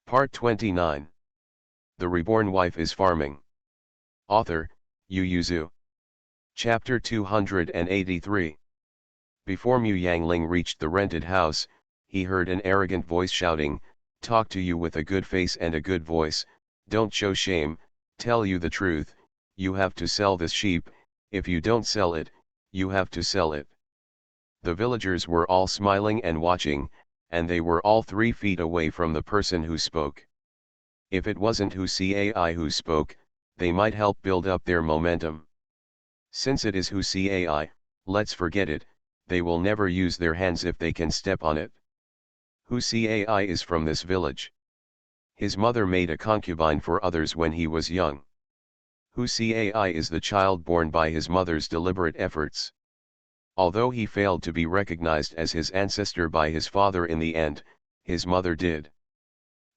Part 29. The Reborn Wife is Farming. Author, Yu Yuzu. Chapter 283. Before Mu Yangling reached the rented house, he heard an arrogant voice shouting, "Talk to you with a good face and a good voice, don't show shame, tell you the truth, you have to sell this sheep, if you don't sell it, you have to sell it." The villagers were all smiling and watching, and they were all 3 feet away from the person who spoke. If it wasn't Cai who spoke, they might help build up their momentum. Since it is Cai, let's forget it, they will never use their hands if they can step on it. Cai is from this village. His mother made a concubine for others when he was young. Cai is the child born by his mother's deliberate efforts. Although he failed to be recognized as his ancestor by his father in the end, his mother did.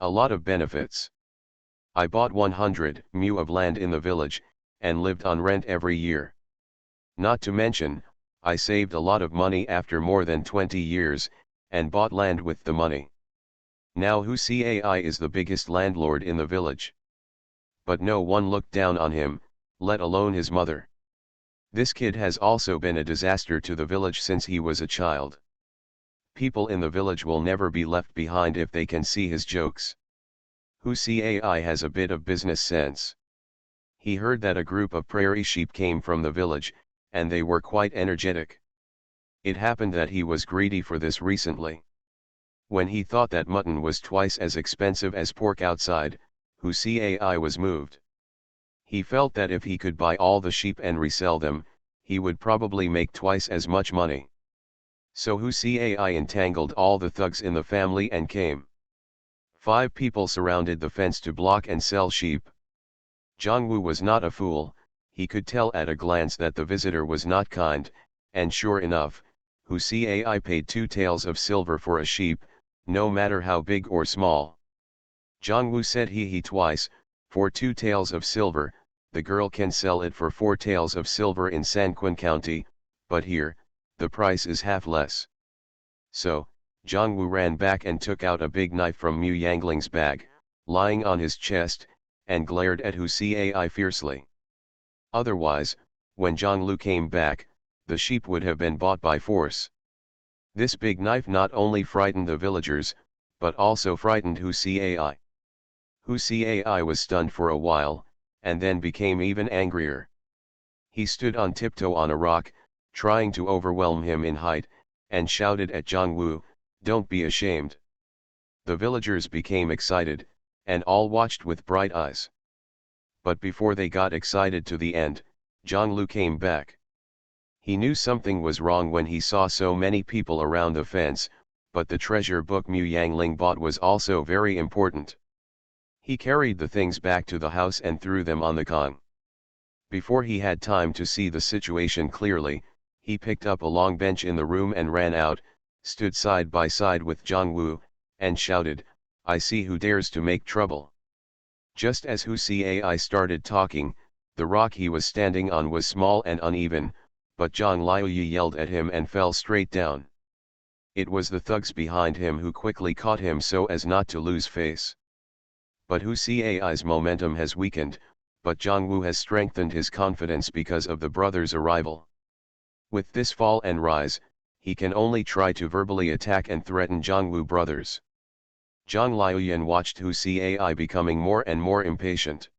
A lot of benefits. I bought 100 mu of land in the village, and lived on rent every year. Not to mention, I saved a lot of money after more than 20 years, and bought land with the money. Now Cai is the biggest landlord in the village. But no one looked down on him, let alone his mother. This kid has also been a disaster to the village since he was a child. People in the village will never be left behind if they can see his jokes. Cai has a bit of business sense. He heard that a group of prairie sheep came from the village, and they were quite energetic. It happened that he was greedy for this recently. When he thought that mutton was twice as expensive as pork outside, Cai was moved. He felt that if he could buy all the sheep and resell them, he would probably make twice as much money. So Cai entangled all the thugs in the family and came. 5 people surrounded the fence to block and sell sheep. Zhongwu was not a fool, he could tell at a glance that the visitor was not kind, and sure enough, Cai paid 2 taels of silver for a sheep, no matter how big or small. Zhongwu said he twice, for 2 taels of silver, the girl can sell it for 4 taels of silver in Sanquin County, but here, the price is half less. So, Zhongwu ran back and took out a big knife from Mu Yangling's bag, lying on his chest, and glared at Cai fiercely. Otherwise, when Zhonglu came back, the sheep would have been bought by force. This big knife not only frightened the villagers, but also frightened Cai. Cai was stunned for a while, and then became even angrier. He stood on tiptoe on a rock, trying to overwhelm him in height, and shouted at Zhongwu, "Don't be ashamed." The villagers became excited, and all watched with bright eyes. But before they got excited to the end, Zhonglu came back. He knew something was wrong when he saw so many people around the fence, but the treasure book Mu Yangling bought was also very important. He carried the things back to the house and threw them on the gong. Before he had time to see the situation clearly, he picked up a long bench in the room and ran out, stood side by side with Zhongwu, and shouted, "I see who dares to make trouble." Just as Cai started talking, the rock he was standing on was small and uneven, but Zhang Liuyi yelled at him and fell straight down. It was the thugs behind him who quickly caught him so as not to lose face. But Cai's momentum has weakened, but Zhongwu has strengthened his confidence because of the brothers' arrival. With this fall and rise, he can only try to verbally attack and threaten Zhongwu brothers. Zhang Liuyan watched Cai becoming more and more impatient.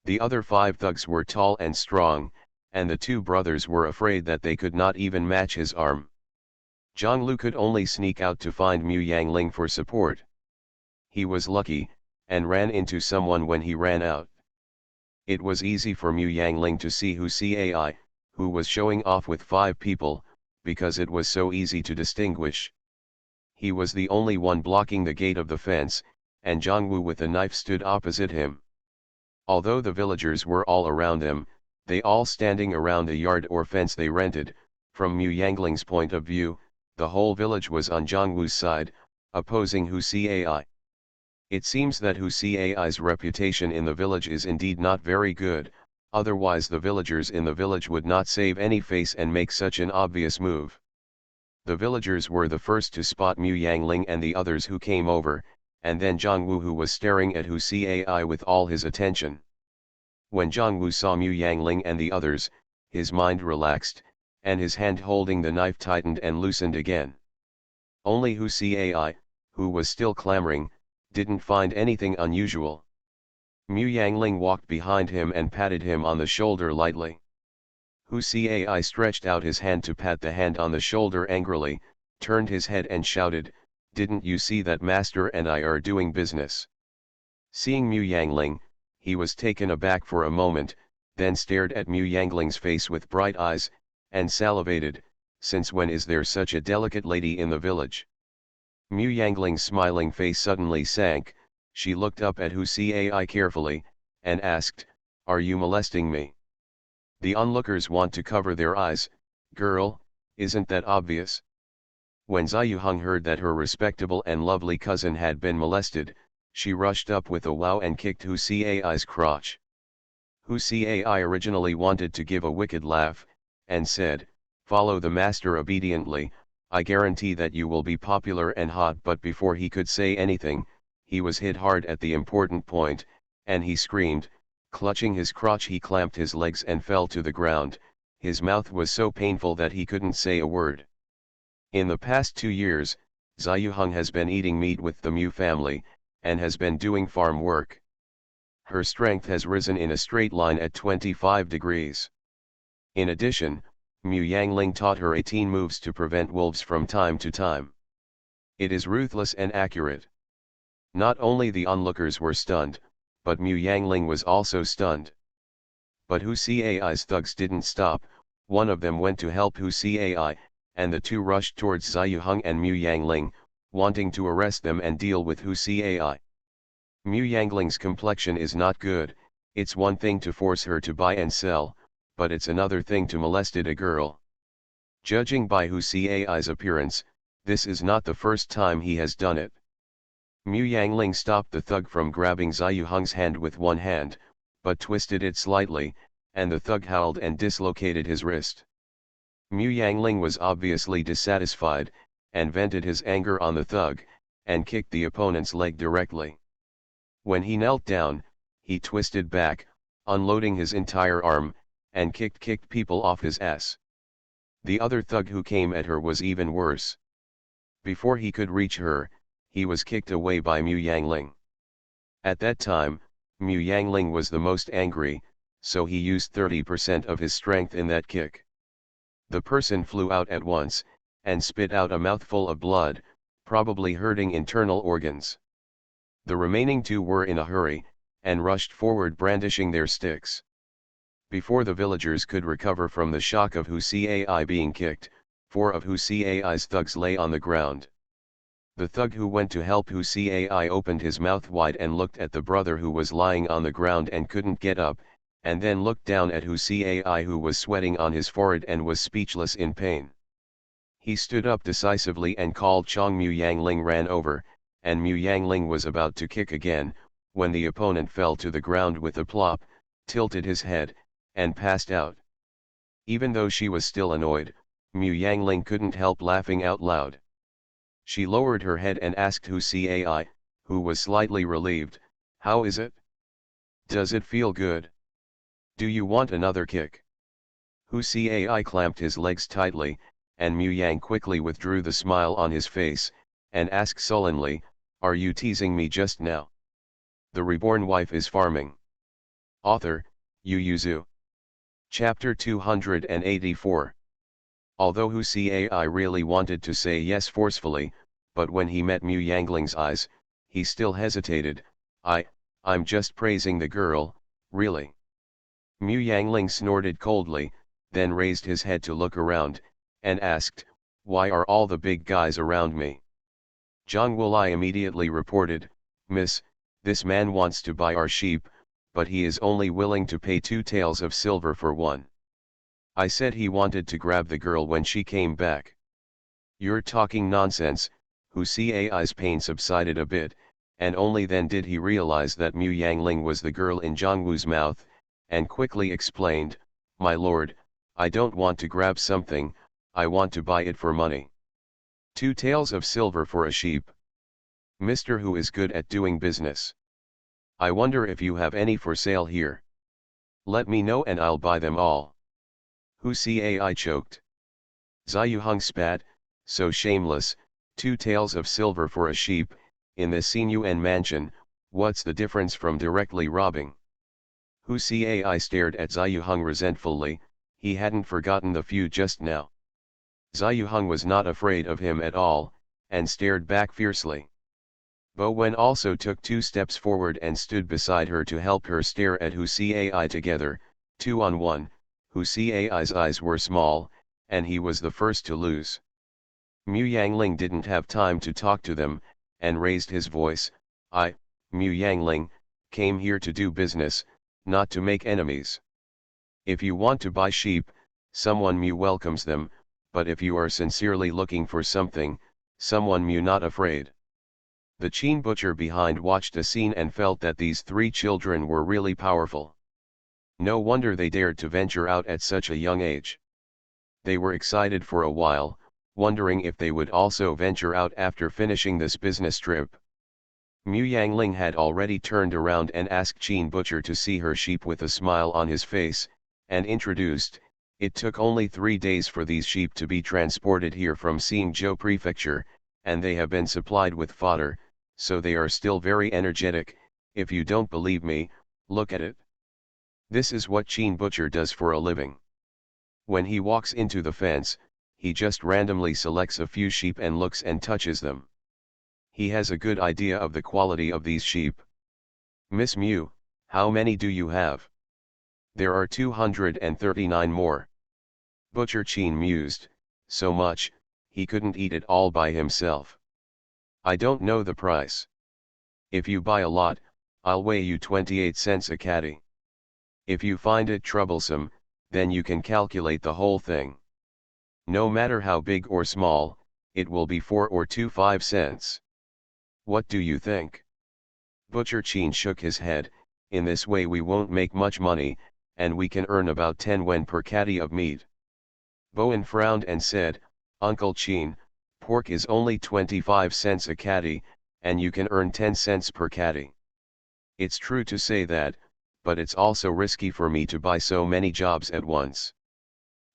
The other 5 thugs were tall and strong, and the 2 brothers were afraid that they could not even match his arm. Zhonglu could only sneak out to find Mu Yangling for support. He was lucky, and ran into someone when he ran out. It was easy for Mu Yangling to see Cai, who was showing off with 5 people, because it was so easy to distinguish. He was the only one blocking the gate of the fence, and Zhongwu with a knife stood opposite him. Although the villagers were all around them, they all standing around the yard or fence they rented, from Mu Yangling's point of view, the whole village was on Zhongwu's side, opposing Cai. It seems that Cai's reputation in the village is indeed not very good, otherwise the villagers in the village would not save any face and make such an obvious move. The villagers were the first to spot Mu Yangling and the others who came over, and then Zhongwu, who was staring at Hu Cai with all his attention. When Zhongwu saw Mu Yangling and the others, his mind relaxed, and his hand holding the knife tightened and loosened again. Only Hu Cai, who was still clamoring, didn't find anything unusual. Mu Yangling walked behind him and patted him on the shoulder lightly. Hu Cai stretched out his hand to pat the hand on the shoulder angrily, turned his head and shouted, "Didn't you see that master and I are doing business?" Seeing Mu Yangling, he was taken aback for a moment, then stared at Mu Yangling's face with bright eyes, and salivated, "Since when is there such a delicate lady in the village?" Mu Yangling's smiling face suddenly sank, she looked up at Hu Cai carefully, and asked, "Are you molesting me?" The onlookers want to cover their eyes, girl, isn't that obvious? When Ziyuheng heard that her respectable and lovely cousin had been molested, she rushed up with a wow and kicked Hu Cai's crotch. Hu Cai originally wanted to give a wicked laugh, and said, "Follow the master obediently, I guarantee that you will be popular and hot," but before he could say anything, he was hit hard at the important point, and he screamed. Clutching his crotch, he clamped his legs and fell to the ground. His mouth was so painful that he couldn't say a word. In the past 2 years, Ziyuheng has been eating meat with the Mu family, and has been doing farm work. Her strength has risen in a straight line at 25 degrees. In addition, Mu Yangling taught her 18 moves to prevent wolves from time to time. It is ruthless and accurate. Not only the onlookers were stunned, but Mu Yangling was also stunned. But Hu Cai's thugs didn't stop. One of them went to help Hu Cai, and the two rushed towards Ziyuheng and Mu Yangling, wanting to arrest them and deal with Hu Cai. Mu Yangling's complexion is not good. It's one thing to force her to buy and sell, but it's another thing to molest a girl. Judging by Hu Cai's appearance, this is not the first time he has done it. Mu Yangling stopped the thug from grabbing Ziyuheng's hand with one hand, but twisted it slightly, and the thug howled and dislocated his wrist. Mu Yangling was obviously dissatisfied, and vented his anger on the thug, and kicked the opponent's leg directly. When he knelt down, he twisted back, unloading his entire arm, and kicked people off his ass. The other thug who came at her was even worse. Before he could reach her, he was kicked away by Mu Yangling. At that time, Mu Yangling was the most angry, so he used 30% of his strength in that kick. The person flew out at once, and spit out a mouthful of blood, probably hurting internal organs. The remaining two were in a hurry, and rushed forward brandishing their sticks. Before the villagers could recover from the shock of Hu Cai being kicked, 4 of Hu Cai's thugs lay on the ground. The thug who went to help Hu Cai opened his mouth wide and looked at the brother who was lying on the ground and couldn't get up, and then looked down at Hu Cai who was sweating on his forehead and was speechless in pain. He stood up decisively and called Chong. Mu Yangling ran over, and Mu Yangling was about to kick again, when the opponent fell to the ground with a plop, tilted his head, and passed out. Even though she was still annoyed, Mu Yangling couldn't help laughing out loud. She lowered her head and asked Hu Cai, who was slightly relieved, "How is it? Does it feel good? Do you want another kick?" Hu Cai clamped his legs tightly, and Mu Yang quickly withdrew the smile on his face, and asked sullenly, "Are you teasing me just now?" The Reborn Wife is Farming. Author, Yu Yuzu. Chapter 284. Although Hu Cai really wanted to say yes forcefully, but when he met Mu Yangling's eyes, he still hesitated. I'm just praising the girl, really." Mu Yangling snorted coldly, then raised his head to look around, and asked, "Why are all the big guys around me?" Zhang Wulai immediately reported, "Miss, this man wants to buy our sheep, but he is only willing to pay 2 taels of silver for one. I said he wanted to grab the girl when she came back." "You're talking nonsense." Hu Cai's pain subsided a bit, and only then did he realize that Mu Yangling was the girl in Zhongwu's mouth, and quickly explained, "My lord, I don't want to grab something, I want to buy it for money. 2 taels of silver for a sheep." Mr. Who is good at doing business. I wonder if you have any for sale here. Let me know and I'll buy them all. Who Cai choked. Ziyuheng spat, so shameless, 2 taels of silver for a sheep, in the Xinyuan mansion, what's the difference from directly robbing? Hu Cai stared at Ziyuheng resentfully, he hadn't forgotten the feud just now. Ziyuheng was not afraid of him at all, and stared back fiercely. Bo Wen also took 2 steps forward and stood beside her to help her stare at Hu Cai together, 2 on 1, Hu Cai's eyes were small, and he was the first to lose. Mu Yangling didn't have time to talk to them, and raised his voice, I, Mu Yangling, came here to do business, not to make enemies. If you want to buy sheep, someone Mu welcomes them, but if you are sincerely looking for something, someone Mu not afraid. The Qin butcher behind watched the scene and felt that these 3 children were really powerful. No wonder they dared to venture out at such a young age. They were excited for a while, wondering if they would also venture out after finishing this business trip. Mu Yangling had already turned around and asked Qin butcher to see her sheep with a smile on his face, and introduced, it took only 3 days for these sheep to be transported here from Xingzhou Prefecture, and they have been supplied with fodder, so they are still very energetic. If you don't believe me, look at it. This is what Qin butcher does for a living. When he walks into the fence, he just randomly selects a few sheep and looks and touches them. He has a good idea of the quality of these sheep. Miss Mu, how many do you have? There are 239 more. Butcher Qin mused, so much, he couldn't eat it all by himself. I don't know the price. If you buy a lot, I'll weigh you 28 cents a catty. If you find it troublesome, then you can calculate the whole thing. No matter how big or small, it will be 4 or 25 cents. What do you think? Butcher Qin shook his head, in this way we won't make much money, and we can earn about 10 wen per catty of meat. Bowen frowned and said, Uncle Qin, pork is only 25 cents a catty, and you can earn 10 cents per catty. It's true to say that, but it's also risky for me to buy so many jobs at once.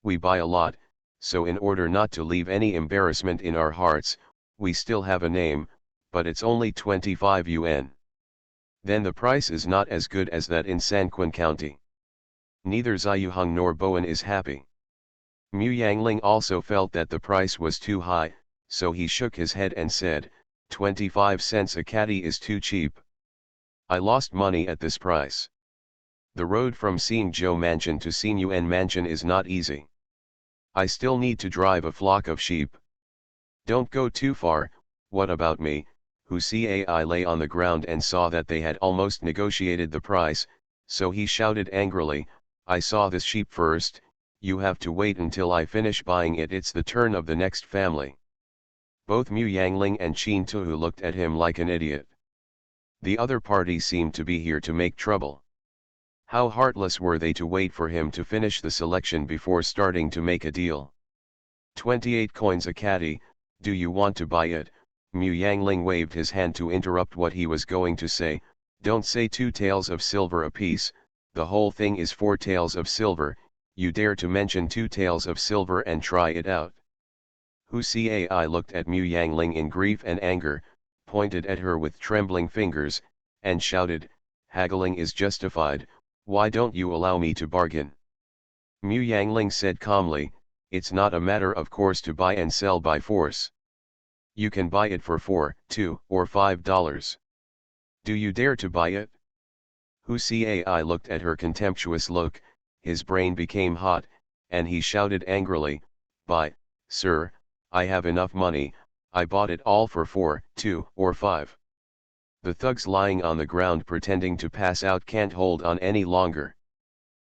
We buy a lot, so in order not to leave any embarrassment in our hearts, we still have a name, but it's only 25 yuan. Then the price is not as good as that in Sanquan County. Neither Ziyuheng nor Bowen is happy. Mu Yangling also felt that the price was too high, so he shook his head and said, 25 cents a catty is too cheap. I lost money at this price. The road from Xingzhou Mansion to Xinyuan Mansion is not easy. I still need to drive a flock of sheep. Don't go too far. What about me? Hu Cai lay on the ground and saw that they had almost negotiated the price, so he shouted angrily, I saw this sheep first, you have to wait until I finish buying it. It's the turn of the next family. Both Mu Yangling and Qin Tuhu looked at him like an idiot. The other party seemed to be here to make trouble. How heartless were they to wait for him to finish the selection before starting to make a deal. 28 coins a catty, do you want to buy it? Mu Yangling waved his hand to interrupt what he was going to say, don't say 2 taels of silver apiece, the whole thing is 4 taels of silver, you dare to mention 2 taels of silver and try it out. Hu Cai looked at Mu Yangling in grief and anger, pointed at her with trembling fingers, and shouted, haggling is justified, why don't you allow me to bargain? Mu Yangling said calmly, it's not a matter of course to buy and sell by force. You can buy it for $4, $2, or $5. Do you dare to buy it? Hu Cai looked at her contemptuous look, his brain became hot, and he shouted angrily, buy, sir, I have enough money, I bought it all for 4, 2, or 5. The thugs lying on the ground pretending to pass out can't hold on any longer.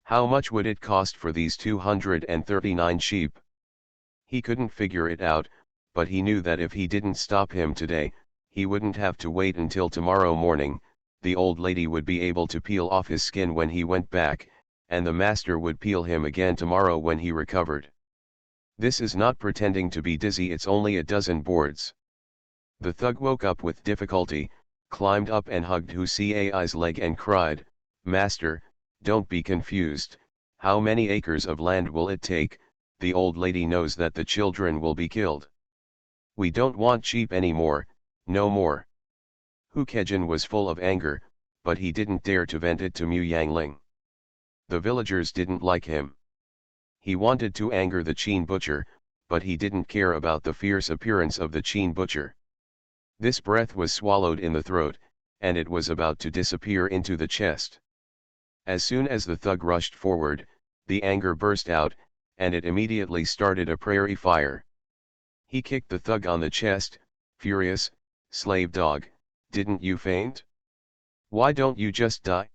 How much would it cost for these 239 sheep? He couldn't figure it out, but he knew that if he didn't stop him today, he wouldn't have to wait until tomorrow morning, the old lady would be able to peel off his skin when he went back, and the master would peel him again tomorrow when he recovered. This is not pretending to be dizzy, it's only a dozen boards. The thug woke up with difficulty, climbed up and hugged Hussei's leg and cried, "Master, don't be confused, how many acres of land will it take? The old lady knows that the children will be killed. We don't want sheep anymore, no more." Hu Kejin was full of anger, but he didn't dare to vent it to Mu Yangling. The villagers didn't like him. He wanted to anger the Qin butcher, but he didn't care about the fierce appearance of the Qin butcher. This breath was swallowed in the throat, and it was about to disappear into the chest. As soon as the thug rushed forward, the anger burst out, and it immediately started a prairie fire. He kicked the thug on the chest, furious, "Slave dog, didn't you faint? Why don't you just die?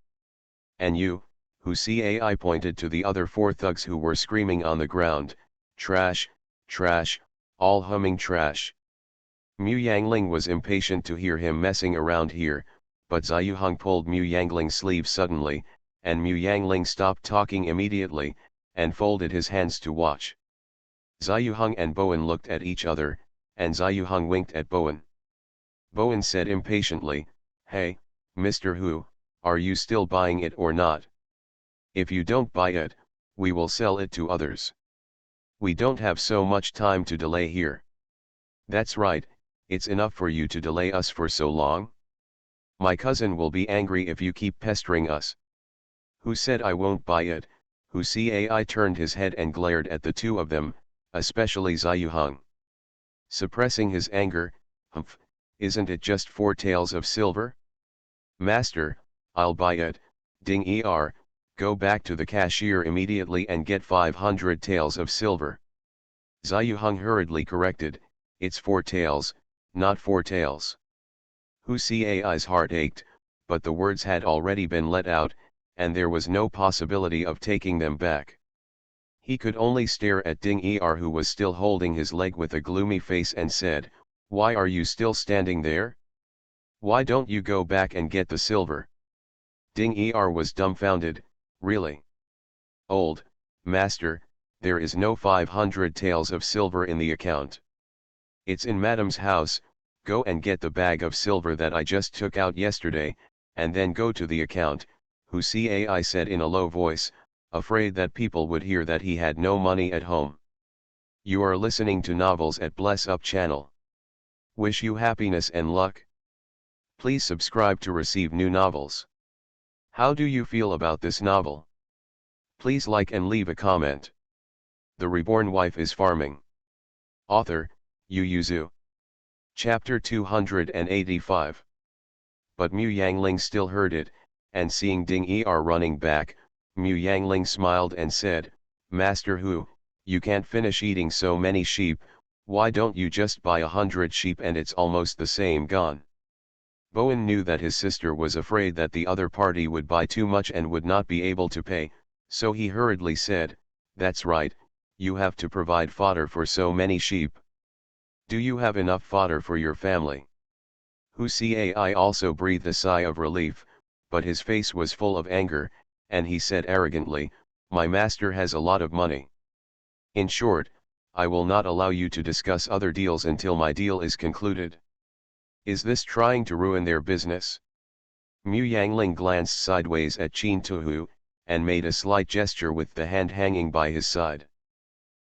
And you," Hussei pointed to the other 4 thugs who were screaming on the ground, "Trash, trash, all humming trash." Mu Yangling was impatient to hear him messing around here, but Ziyuheng pulled Mu Yangling's sleeve suddenly, and Mu Yangling stopped talking immediately, and folded his hands to watch. Ziyuheng and Bowen looked at each other, and Ziyuheng winked at Bowen. Bowen said impatiently, "Hey, Mr. Hu, are you still buying it or not? If you don't buy it, we will sell it to others. We don't have so much time to delay here." "That's right, it's enough for you to delay us for so long. My cousin will be angry if you keep pestering us." "Who said I won't buy it?" Hussei turned his head and glared at the 2 of them, especially Ziyuheng. Suppressing his anger, "Humph, isn't it just 4 taels of silver?" "Master, I'll buy it. Ding er, go back to the cashier immediately and get 500 taels of silver." Ziyuheng hurriedly corrected, "It's 4 taels, not 4 taels." Hussei's heart ached, but the words had already been let out, and there was no possibility of taking them back. He could only stare at Ding Er, who was still holding his leg with a gloomy face, and said, "Why are you still standing there? Why don't you go back and get the silver?" Ding Er was dumbfounded. "Really? Old master, there is no 500 taels of silver in the account. It's in Madam's house. Go and get the bag of silver that I just took out yesterday, and then go to the account," Hussei said in a low voice, afraid that people would hear that he had no money at home. You are listening to Novels at Bless Up channel. Wish you happiness and luck. Please subscribe to receive new novels. How do you feel about this novel? Please like and leave a comment. The Reborn Wife is Farming. Author, Yu Yuzu. Chapter 285. But Mu Yangling still heard it, and seeing Ding Er running back, Mu Yangling smiled and said, "Master Hu, you can't finish eating so many sheep, why don't you just buy 100 sheep and it's almost the same gone?" Bowen knew that his sister was afraid that the other party would buy too much and would not be able to pay, so he hurriedly said, "That's right, you have to provide fodder for so many sheep. Do you have enough fodder for your family?" Hussei also breathed a sigh of relief, but his face was full of anger, and he said arrogantly, "My master has a lot of money. In short, I will not allow you to discuss other deals until my deal is concluded. Is this trying to ruin their business?" Mu Yangling glanced sideways at Qin Tuhu, and made a slight gesture with the hand hanging by his side.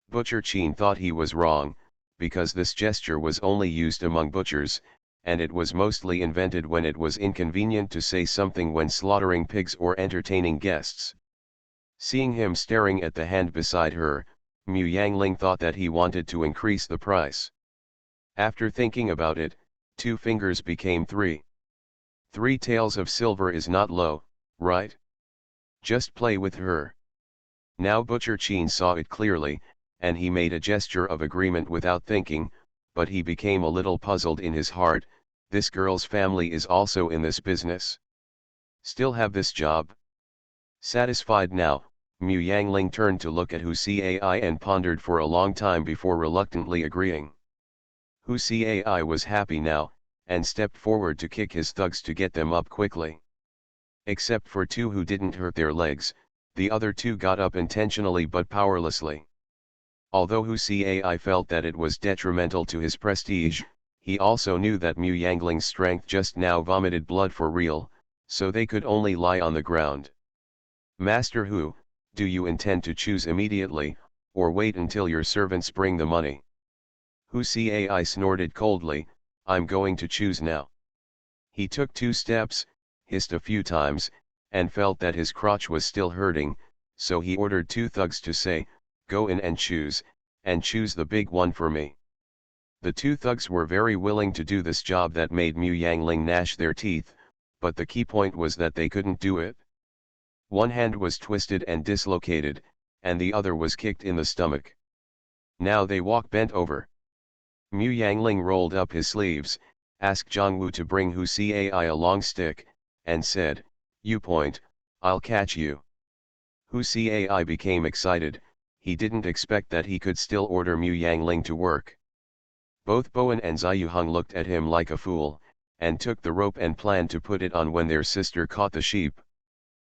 Butcher Qin thought he was wrong, because this gesture was only used among butchers, and it was mostly invented when it was inconvenient to say something when slaughtering pigs or entertaining guests. Seeing him staring at the hand beside her, Mu Yangling thought that he wanted to increase the price. After thinking about it, 2 fingers became 3. 3 taels of silver is not low, right? Just play with her. Now Butcher Qin saw it clearly, and he made a gesture of agreement without thinking, but he became a little puzzled in his heart. This girl's family is also in this business. Still have this job? Satisfied now, Mu Yangling turned to look at Hussei and pondered for a long time before reluctantly agreeing. Hussei was happy now, and stepped forward to kick his thugs to get them up quickly. Except for 2 who didn't hurt their legs, the other 2 got up intentionally but powerlessly. Although Hussei felt that it was detrimental to his prestige, He also knew that Mu Yangling's strength just now vomited blood for real, so they could only lie on the ground. Master Hu, do you intend to choose immediately, or wait until your servants bring the money? Hu Cai snorted coldly, I'm going to choose now. He took 2 steps, hissed a few times, and felt that his crotch was still hurting, so he ordered 2 thugs to say, go in and choose the big one for me. The 2 thugs were very willing to do this job that made Mu Yangling gnash their teeth, but the key point was that they couldn't do it. One hand was twisted and dislocated, and the other was kicked in the stomach. Now they walk bent over. Mu Yangling rolled up his sleeves, asked Zhongwu to bring Hu Cai a long stick, and said, you point, I'll catch you. Hu Cai became excited, he didn't expect that he could still order Mu Yangling to work. Both Bowen and Ziyuheng looked at him like a fool, and took the rope and planned to put it on when their sister caught the sheep.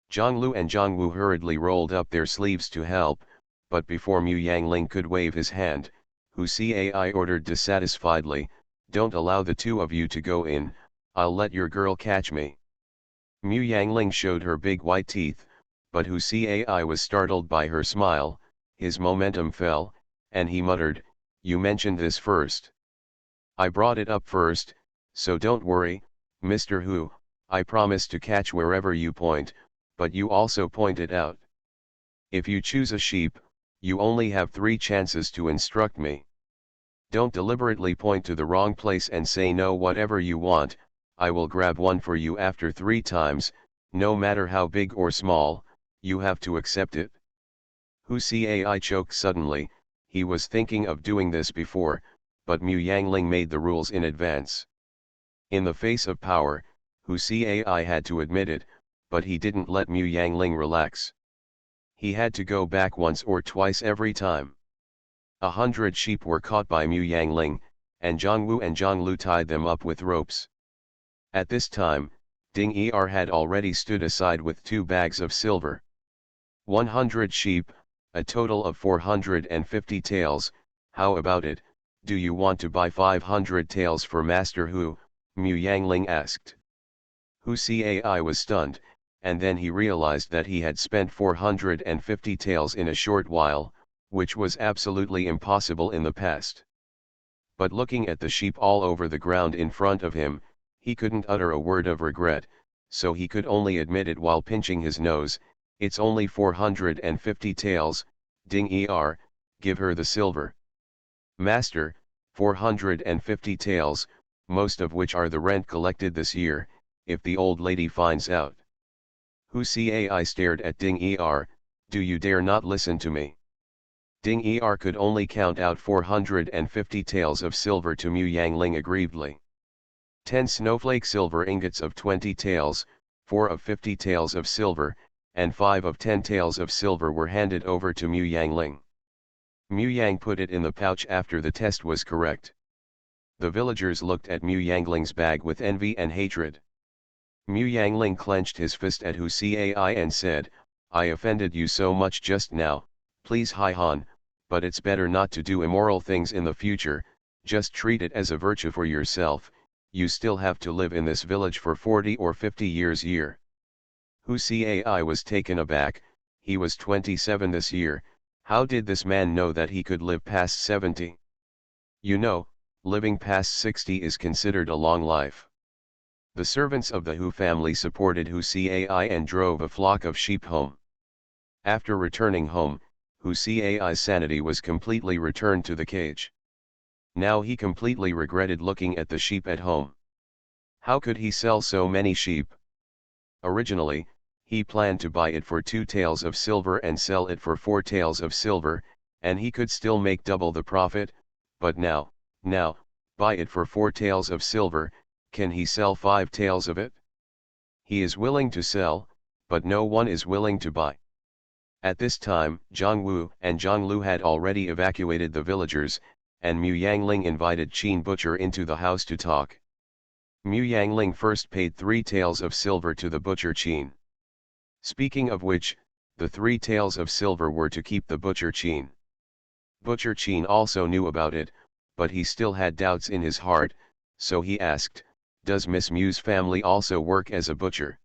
Zhonglu and Zhongwu hurriedly rolled up their sleeves to help, but before Mu Yangling could wave his hand, Hu Cai ordered dissatisfiedly, don't allow the 2 of you to go in, I'll let your girl catch me. Mu Yangling showed her big white teeth, but Hu Cai was startled by her smile, his momentum fell, and he muttered, you mentioned this first. I brought it up first, so don't worry, Mr. Hu, I promise to catch wherever you point, but you also point it out. If you choose a sheep, you only have 3 chances to instruct me. Don't deliberately point to the wrong place and say no whatever you want, I will grab one for you after 3 times, no matter how big or small, you have to accept it. Hu Cai choked suddenly, he was thinking of doing this before, but Mu Yangling made the rules in advance. In the face of power, Hu Cai had to admit it, but he didn't let Mu Yangling relax. He had to go back once or twice every time. 100 sheep were caught by Mu Yangling, and Zhongwu and Zhonglu tied them up with ropes. At this time, Ding Er had already stood aside with 2 bags of silver. 100 sheep, a total of 450 taels, how about it, do you want to buy 500 taels for Master Hu? Mu Yangling asked. Hu Cai was stunned, and then he realized that he had spent 450 taels in a short while, which was absolutely impossible in the past. But looking at the sheep all over the ground in front of him, he couldn't utter a word of regret, so he could only admit it while pinching his nose, it's only 450 taels, Ding Er, give her the silver. Master, 450 taels, most of which are the rent collected this year, if the old lady finds out. Hu Cai stared at Ding Er, do you dare not listen to me? Ding Er could only count out 450 taels of silver to Mu Yangling aggrievedly. 10 snowflake silver ingots of 20 taels, 4 of 50 taels of silver, and 5 of 10 taels of silver were handed over to Mu Yangling. Mu Yang put it in the pouch after the test was correct. The villagers looked at Mu Yangling's bag with envy and hatred. Mu Yangling clenched his fist at Hu Cai and said, I offended you so much just now, please Hai Han, but it's better not to do immoral things in the future, just treat it as a virtue for yourself, you still have to live in this village for 40 or 50 years year. Hu Cai was taken aback, he was 27 this year, how did this man know that he could live past 70? You know, living past 60 is considered a long life. The servants of the Hu family supported Hu Cai and drove a flock of sheep home. After returning home, Hu Cai's sanity was completely returned to the cage. Now he completely regretted looking at the sheep at home. How could he sell so many sheep? Originally, he planned to buy it for 2 taels of silver and sell it for 4 taels of silver, and he could still make double the profit, but now, buy it for 4 taels of silver, can he sell 5 taels of it? He is willing to sell, but no one is willing to buy. At this time, Zhongwu and Zhonglu had already evacuated the villagers, and Mu Yangling invited Qin Butcher into the house to talk. Mu Yangling first paid 3 taels of silver to the butcher Qin. Speaking of which, the 3 taels of silver were to keep the butcher Qin. Butcher Qin also knew about it, but he still had doubts in his heart, so he asked, "Does Miss Mu's family also work as a butcher?"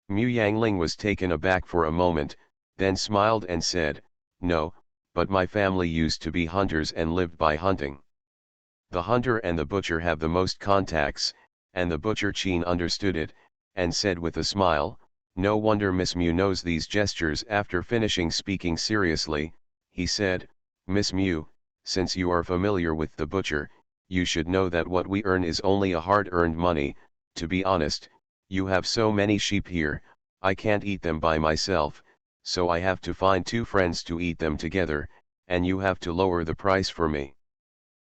Mu Yangling was taken aback for a moment, then smiled and said, "No, but my family used to be hunters and lived by hunting." The hunter and the butcher have the most contacts, and the butcher Qin understood it, and said with a smile, "No wonder Miss Mu knows these gestures." After finishing speaking seriously, he said, "Miss Mu, since you are familiar with the butcher, you should know that what we earn is only a hard-earned money. To be honest, you have so many sheep here, I can't eat them by myself, so I have to find two friends to eat them together, and you have to lower the price for me."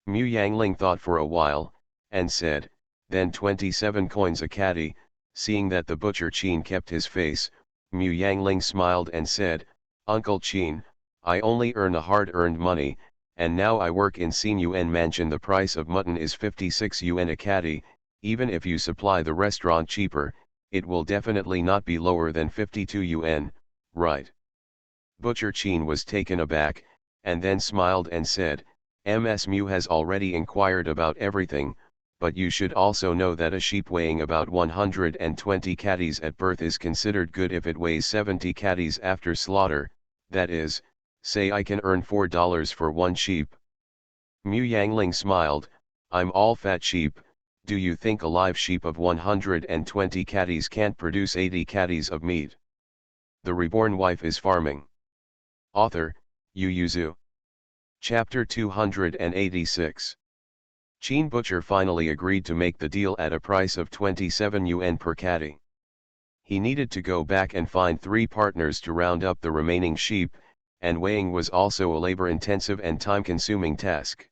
Mu Yangling thought for a while, and said, "Then 27 coins a catty." Seeing that the butcher Qin kept his face, Mu Yangling smiled and said, "Uncle Qin, I only earn a hard-earned money, and now I work in Xin Yuan Mansion. The price of mutton is 56 yuan a catty. Even if you supply the restaurant cheaper, it will definitely not be lower than 52 yuan, right?" Butcher Qin was taken aback, and then smiled and said, "Ms Mu has already inquired about everything, but you should also know that a sheep weighing about 120 catties at birth is considered good if it weighs 70 catties after slaughter, that is, say I can earn $4 for one sheep." Mu Yangling smiled, "I'm all fat sheep. Do you think a live sheep of 120 catties can't produce 80 catties of meat?" The Reborn Wife is Farming. Author, Yu Zhu. Chapter 286. Qin Butcher finally agreed to make the deal at a price of 27 yuan per catty. He needed to go back and find 3 partners to round up the remaining sheep, and weighing was also a labor-intensive and time-consuming task.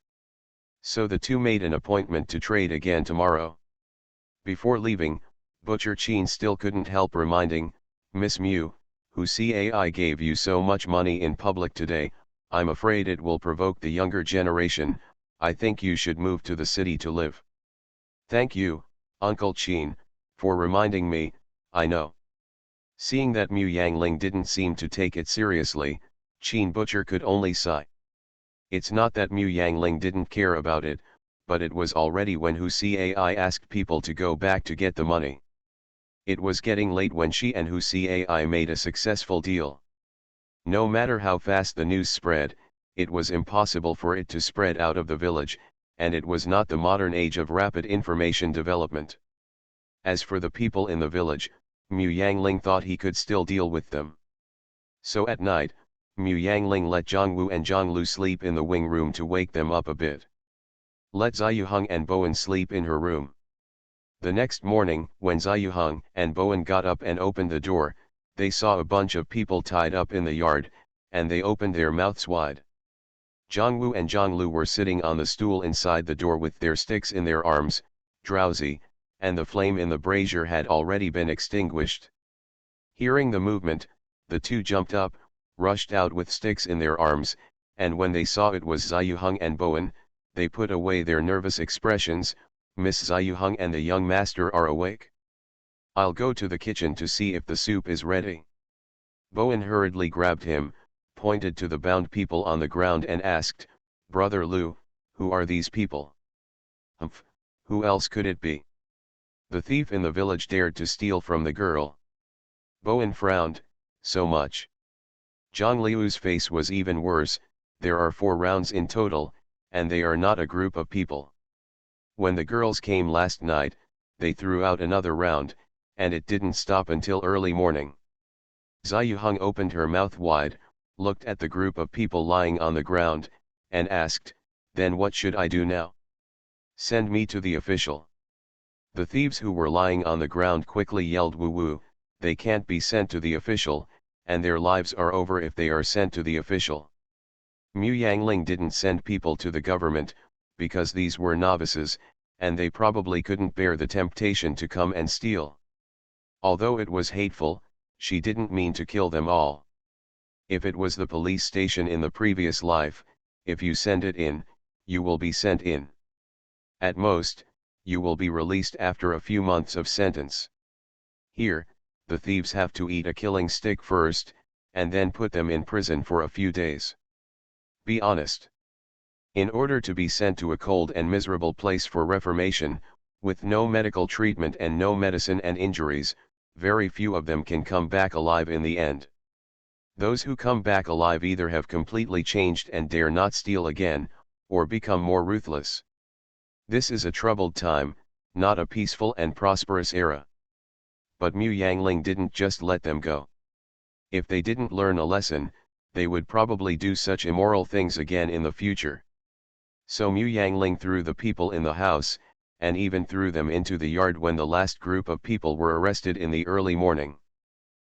So the two made an appointment to trade again tomorrow. Before leaving, Butcher Qin still couldn't help reminding, "Miss Mu, who CAI gave you so much money in public today, I'm afraid it will provoke the younger generation. I think you should move to the city to live." "Thank you, Uncle Qin, for reminding me. I know." Seeing that Mu Yangling didn't seem to take it seriously, Qin Butcher could only sigh. It's not that Mu Yangling didn't care about it, but it was already when Hu Cai asked people to go back to get the money. It was getting late when she and Hu Cai made a successful deal. No matter how fast the news spread, it was impossible for it to spread out of the village, and it was not the modern age of rapid information development. As for the people in the village, Mu Yangling thought he could still deal with them. So at night, Mu Yangling let Zhongwu and Zhonglu sleep in the wing room to wake them up a bit. Let Ziyuheng and Bowen sleep in her room. The next morning, when Ziyuheng and Bowen got up and opened the door, they saw a bunch of people tied up in the yard, and they opened their mouths wide. Zhongwu and Zhonglu were sitting on the stool inside the door with their sticks in their arms, drowsy, and the flame in the brazier had already been extinguished. Hearing the movement, the two jumped up, rushed out with sticks in their arms, and when they saw it was Ziyuheng and Bowen, they put away their nervous expressions. "Miss Ziyuheng and the young master are awake? I'll go to the kitchen to see if the soup is ready." Bowen hurriedly grabbed him, pointed to the bound people on the ground and asked, "Brother Lu, who are these people?" "Humph, who else could it be? The thief in the village dared to steal from the girl." Bowen frowned, "So much?" Zhang Liu's face was even worse. "There are 4 rounds in total, and they are not a group of people. When the girls came last night, they threw out another round, and it didn't stop until early morning." Ziyuheng opened her mouth wide, looked at the group of people lying on the ground, and asked, "Then what should I do now?" "Send me to the official." The thieves who were lying on the ground quickly yelled, "Woo woo, they can't be sent to the official, and their lives are over if they are sent to the official." Mu Yangling didn't send people to the government, because these were novices, and they probably couldn't bear the temptation to come and steal. Although it was hateful, she didn't mean to kill them all. If it was the police station in the previous life, if you send it in, you will be sent in. At most, you will be released after a few months of sentence. Here, the thieves have to eat a killing stick first, and then put them in prison for a few days. Be honest. In order to be sent to a cold and miserable place for reformation, with no medical treatment and no medicine and injuries, very few of them can come back alive in the end. Those who come back alive either have completely changed and dare not steal again, or become more ruthless. This is a troubled time, not a peaceful and prosperous era. But Mu Yangling didn't just let them go. If they didn't learn a lesson, they would probably do such immoral things again in the future. So Mu Yangling threw the people in the house, and even threw them into the yard when the last group of people were arrested in the early morning.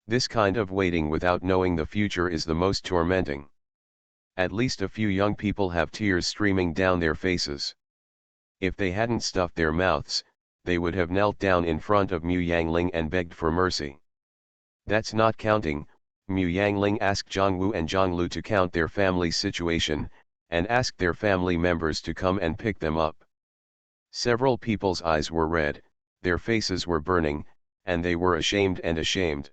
This kind of waiting without knowing the future is the most tormenting. At least a few young people have tears streaming down their faces. If they hadn't stuffed their mouths, they would have knelt down in front of Mu Yangling and begged for mercy. That's not counting. Mu Yangling asked Zhongwu and Zhonglu to count their family's situation, and asked their family members to come and pick them up. Several people's eyes were red, their faces were burning, and they were ashamed and ashamed.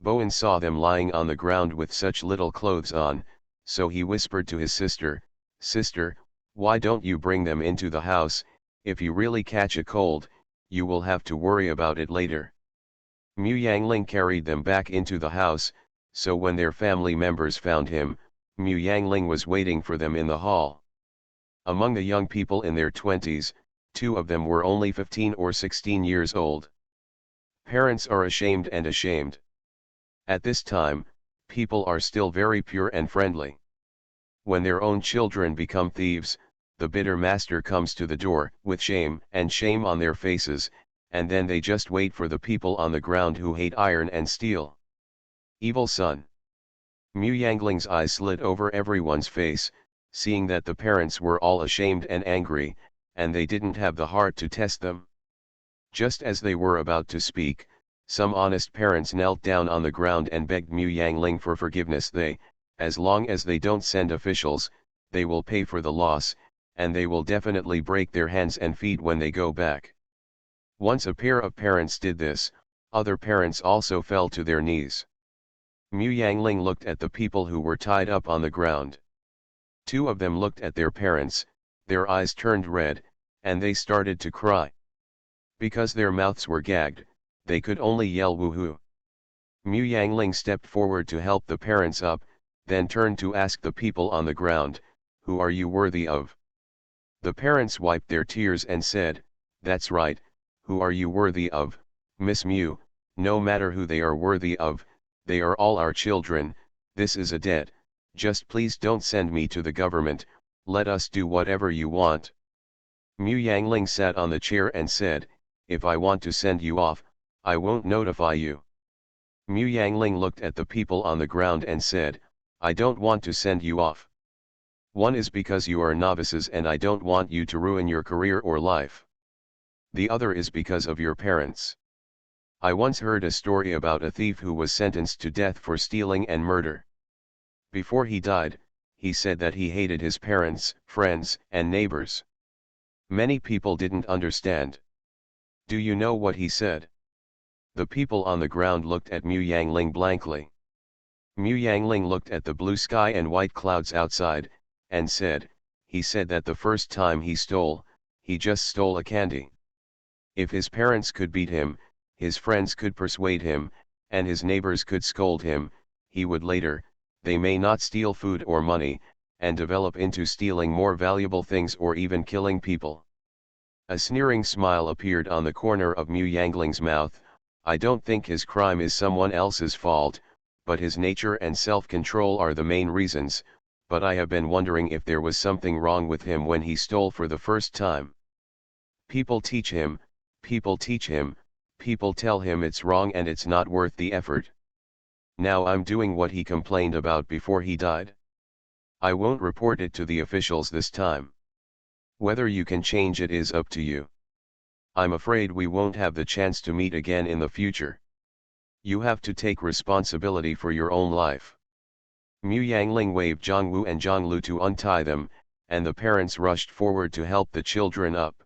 Bowen saw them lying on the ground with such little clothes on, so he whispered to his sister, "Sister, why don't you bring them into the house? If you really catch a cold, you will have to worry about it later." Mu Yangling carried them back into the house, so when their family members found him, Mu Yangling was waiting for them in the hall. Among the young people in their 20s, 2 of them were only 15 or 16 years old. Parents are ashamed and ashamed. At this time, people are still very pure and friendly. When their own children become thieves, the bitter master comes to the door with shame on their faces, and then they just wait for the people on the ground who hate iron and steel. Evil son. Mu Yangling's eyes slid over everyone's face, seeing that the parents were all ashamed and angry, and they didn't have the heart to test them. Just as they were about to speak, some honest parents knelt down on the ground and begged Mu Yangling for forgiveness. As long as they don't send officials, they will pay for the loss, and they will definitely break their hands and feet when they go back. Once a pair of parents did this, other parents also fell to their knees. Mu Yangling looked at the people who were tied up on the ground. 2 of them looked at their parents, their eyes turned red, and they started to cry. Because their mouths were gagged, they could only yell woohoo. Mu Yangling stepped forward to help the parents up, then turned to ask the people on the ground, "Who are you worthy of?" The parents wiped their tears and said, "That's right, who are you worthy of, Miss Mu? No matter who they are worthy of, they are all our children. This is a debt. Just please don't send me to the government, let us do whatever you want." Mu Yangling sat on the chair and said, "If I want to send you off, I won't notify you." Mu Yangling looked at the people on the ground and said, "I don't want to send you off. One is because you are novices and I don't want you to ruin your career or life. The other is because of your parents. I once heard a story about a thief who was sentenced to death for stealing and murder. Before he died, he said that he hated his parents, friends, and neighbors. Many people didn't understand. Do you know what he said?" The people on the ground looked at Mu Yangling blankly. Mu Yangling looked at the blue sky and white clouds outside, and said, "He said that the first time he just stole a candy. If his parents could beat him, his friends could persuade him, and his neighbors could scold him, he would later, they may not steal food or money, and develop into stealing more valuable things or even killing people." A sneering smile appeared on the corner of Mu Yangling's mouth. "I don't think his crime is someone else's fault, but his nature and self-control are the main reasons, but I have been wondering if there was something wrong with him when he stole for the first time. People teach him, people tell him it's wrong and it's not worth the effort. Now I'm doing what he complained about before he died. I won't report it to the officials this time. Whether you can change it is up to you. I'm afraid we won't have the chance to meet again in the future. You have to take responsibility for your own life." Mu Yangling waved Zhongwu and Zhonglu to untie them, and the parents rushed forward to help the children up.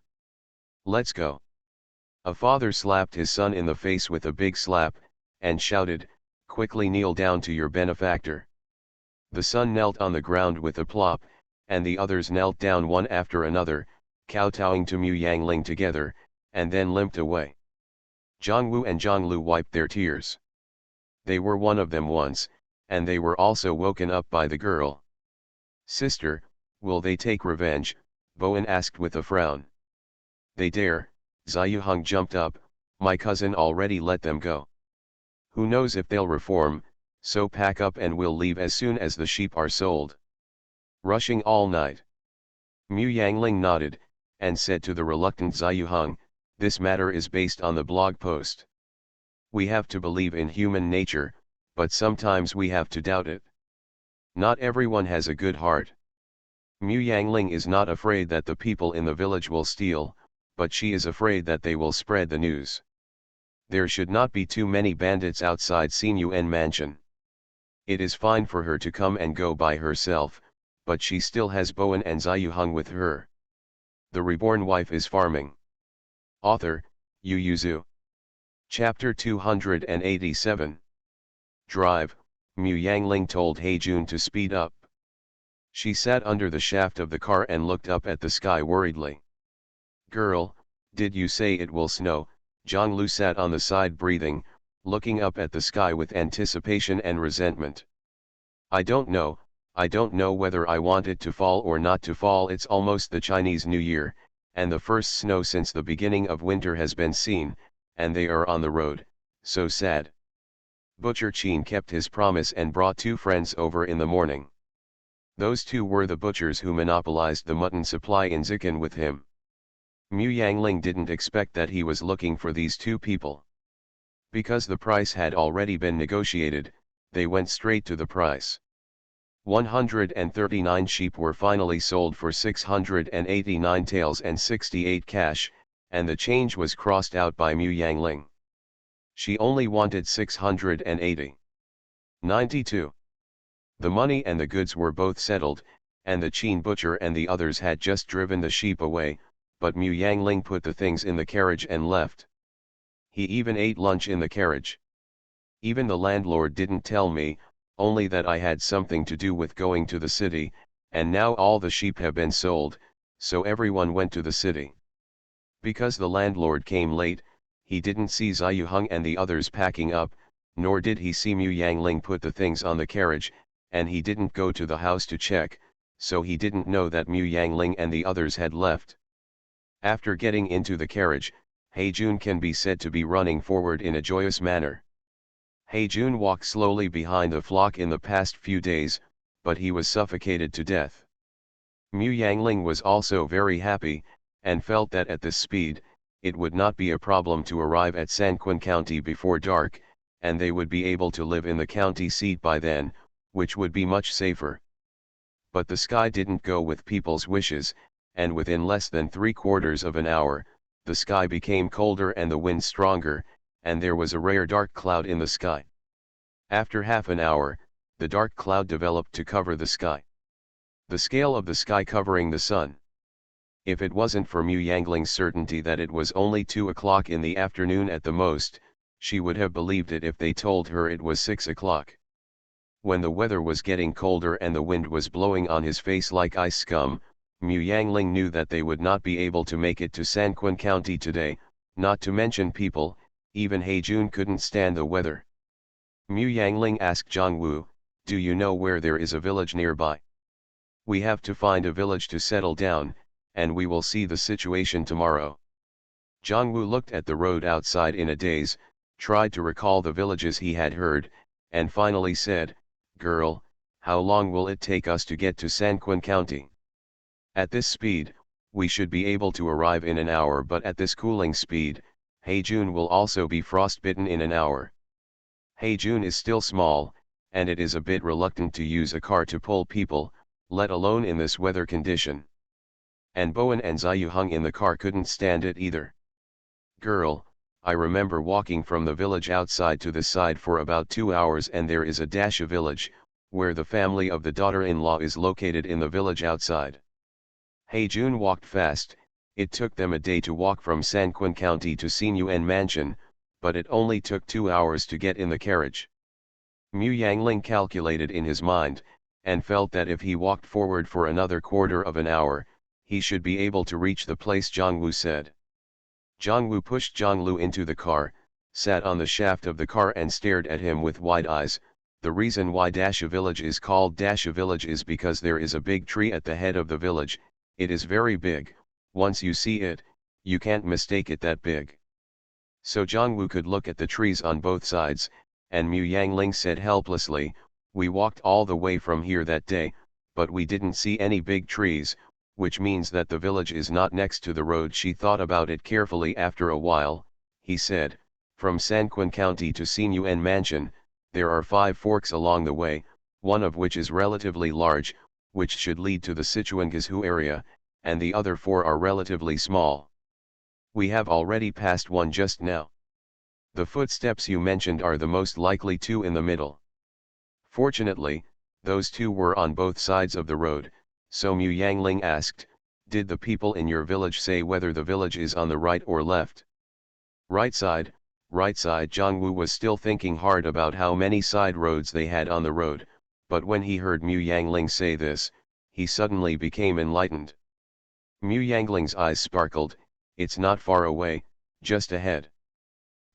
"Let's go." A father slapped his son in the face with a big slap, and shouted, "Quickly kneel down to your benefactor." The son knelt on the ground with a plop, and the others knelt down one after another, kowtowing to Mu Yangling together, and then limped away. Zhongwu and Zhonglu wiped their tears. They were one of them once, and they were also woken up by the girl. "Sister, will they take revenge?" Bowen asked with a frown. "They dare," Ziyuheng jumped up, "my cousin already let them go. Who knows if they'll reform, so pack up and we'll leave as soon as the sheep are sold." "Rushing all night?" Mu Yangling nodded, and said to the reluctant Ziyuheng, "This matter is based on the blog post. We have to believe in human nature, but sometimes we have to doubt it. Not everyone has a good heart. Mu Yangling is not afraid that the people in the village will steal, but she is afraid that they will spread the news. There should not be too many bandits outside Xinyuan mansion. It is fine for her to come and go by herself, but she still has Bowen and Ziyuheng with her. The Reborn Wife is Farming. Author, Yu Yuzu. Chapter 287. Drive, Mu Yangling told Heijun to speed up. She sat under the shaft of the car and looked up at the sky worriedly. "Girl, did you say it will snow?" Zhonglu sat on the side breathing, looking up at the sky with anticipation and resentment. I don't know whether I want it to fall or not to fall. It's almost the Chinese New Year, and the first snow since the beginning of winter has been seen, and they are on the road, so sad." Butcher Qin kept his promise and brought 2 friends over in the morning. Those 2 were the butchers who monopolized the mutton supply in Zikan with him. Mu Yangling didn't expect that he was looking for these 2 people. Because the price had already been negotiated, they went straight to the price. 139 sheep were finally sold for 689 taels and 68 cash, and the change was crossed out by Mu Yangling. She only wanted 680. 92. The money and the goods were both settled, and the Qin butcher and the others had just driven the sheep away, but Mu Yangling put the things in the carriage and left. He even ate lunch in the carriage. "Even the landlord didn't tell me, only that I had something to do with going to the city, and now all the sheep have been sold, so everyone went to the city." Because the landlord came late, he didn't see Ziyuheng and the others packing up, nor did he see Mu Yangling put the things on the carriage, and he didn't go to the house to check, so he didn't know that Mu Yangling and the others had left. After getting into the carriage, Heijun can be said to be running forward in a joyous manner. Heijun walked slowly behind the flock in the past few days, but he was suffocated to death. Mu Yangling was also very happy, and felt that at this speed, it would not be a problem to arrive at Sanquin County before dark, and they would be able to live in the county seat by then, which would be much safer. But the sky didn't go with people's wishes, and within less than 3/4 of an hour, the sky became colder and the wind stronger, and there was a rare dark cloud in the sky. After half an hour, the dark cloud developed to cover the sky. The scale of the sky covering the sun. If it wasn't for Mu Yangling's certainty that it was only 2 o'clock in the afternoon at the most, she would have believed it if they told her it was 6 o'clock. When the weather was getting colder and the wind was blowing on his face like ice scum, Mu Yangling knew that they would not be able to make it to Sanquin County today, not to mention people. Even Heijun couldn't stand the weather. Mu Yangling asked Zhongwu, "Do you know where there is a village nearby? We have to find a village to settle down, and we will see the situation tomorrow." Zhongwu looked at the road outside in a daze, tried to recall the villages he had heard, and finally said, "Girl, how long will it take us to get to Sanquin County? At this speed, we should be able to arrive in an hour, but at this cooling speed, Heijun will also be frostbitten in an hour. Heijun is still small, and it is a bit reluctant to use a car to pull people, let alone in this weather condition. And Bowen and Ziyuheng in the car couldn't stand it either. Girl, I remember walking from the village outside to the side for about 2 hours, and there is a Dasha village, where the family of the daughter-in-law is located in the village outside." Heijun walked fast. It took them a day to walk from Sanquin County to Xinyuan Mansion, but it only took 2 hours to get in the carriage. Mu Yangling calculated in his mind, and felt that if he walked forward for another quarter of an hour, he should be able to reach the place Jongwoo said. Jongwoo pushed Jonglu into the car, sat on the shaft of the car and stared at him with wide eyes. The reason why Dasha village is called Dasha village is because there is a big tree at the head of the village. It is very big. Once you see it, you can't mistake it that big. So Jongwoo could look at the trees on both sides, and Mu Yangling said helplessly, "We walked all the way from here that day, but we didn't see any big trees, which means that the village is not next to the road." She thought about it carefully. After a while, he said, "From Sanquin County to Sinyuan Mansion, there are 5 forks along the way, one of which is relatively large, which should lead to the Sichuangazu area, and the other 4 are relatively small. We have already passed one just now. The footsteps you mentioned are the most likely 2 in the middle." Fortunately, those 2 were on both sides of the road, so Mu Yangling asked, "Did the people in your village say whether the village is on the right or left?" "Right side, right side." Jongwoo was still thinking hard about how many side roads they had on the road, but when he heard Mu Yangling say this, he suddenly became enlightened. Mu Yangling's eyes sparkled. "It's not far away, just ahead."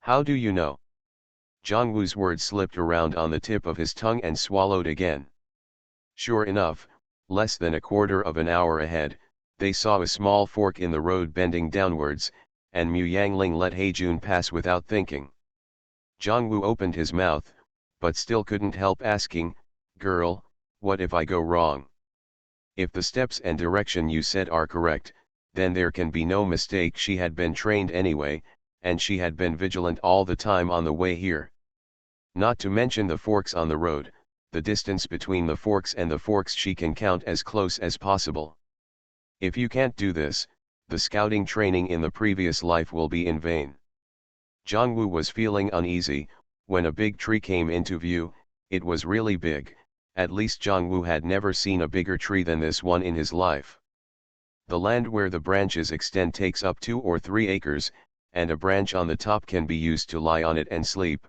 "How do you know?" Jongwoo's words slipped around on the tip of his tongue and swallowed again. Sure enough, less than a quarter of an hour ahead, they saw a small fork in the road bending downwards, and Mu Yangling let Heijun pass without thinking. Jongwoo opened his mouth, but still couldn't help asking, "Girl, what if I go wrong? If the steps and direction you said are correct, then there can be no mistake." She had been trained anyway, and she had been vigilant all the time on the way here. Not to mention the forks on the road, the distance between the forks and the forks she can count as close as possible. If you can't do this, the scouting training in the previous life will be in vain. Jongwoo was feeling uneasy, when a big tree came into view. It was really big, at least Jongwoo had never seen a bigger tree than this one in his life. The land where the branches extend takes up 2 or 3 acres, and a branch on the top can be used to lie on it and sleep.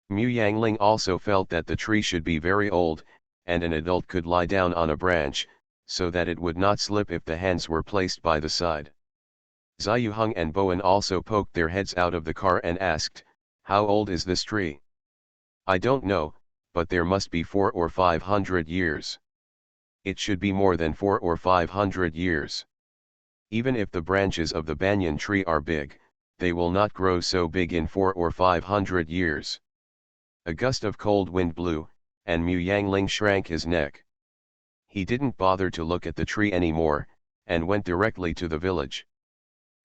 Mu Yangling also felt that the tree should be very old, and an adult could lie down on a branch, so that it would not slip if the hands were placed by the side. Ziyuheng and Bowen also poked their heads out of the car and asked, "How old is this tree?" "I don't know, but there must be 400 or 500 years. It should be more than 400 or 500 years. Even if the branches of the banyan tree are big, they will not grow so big in 400 or 500 years. A gust of cold wind blew, and Mu Yangling shrank his neck. He didn't bother to look at the tree anymore, and went directly to the village.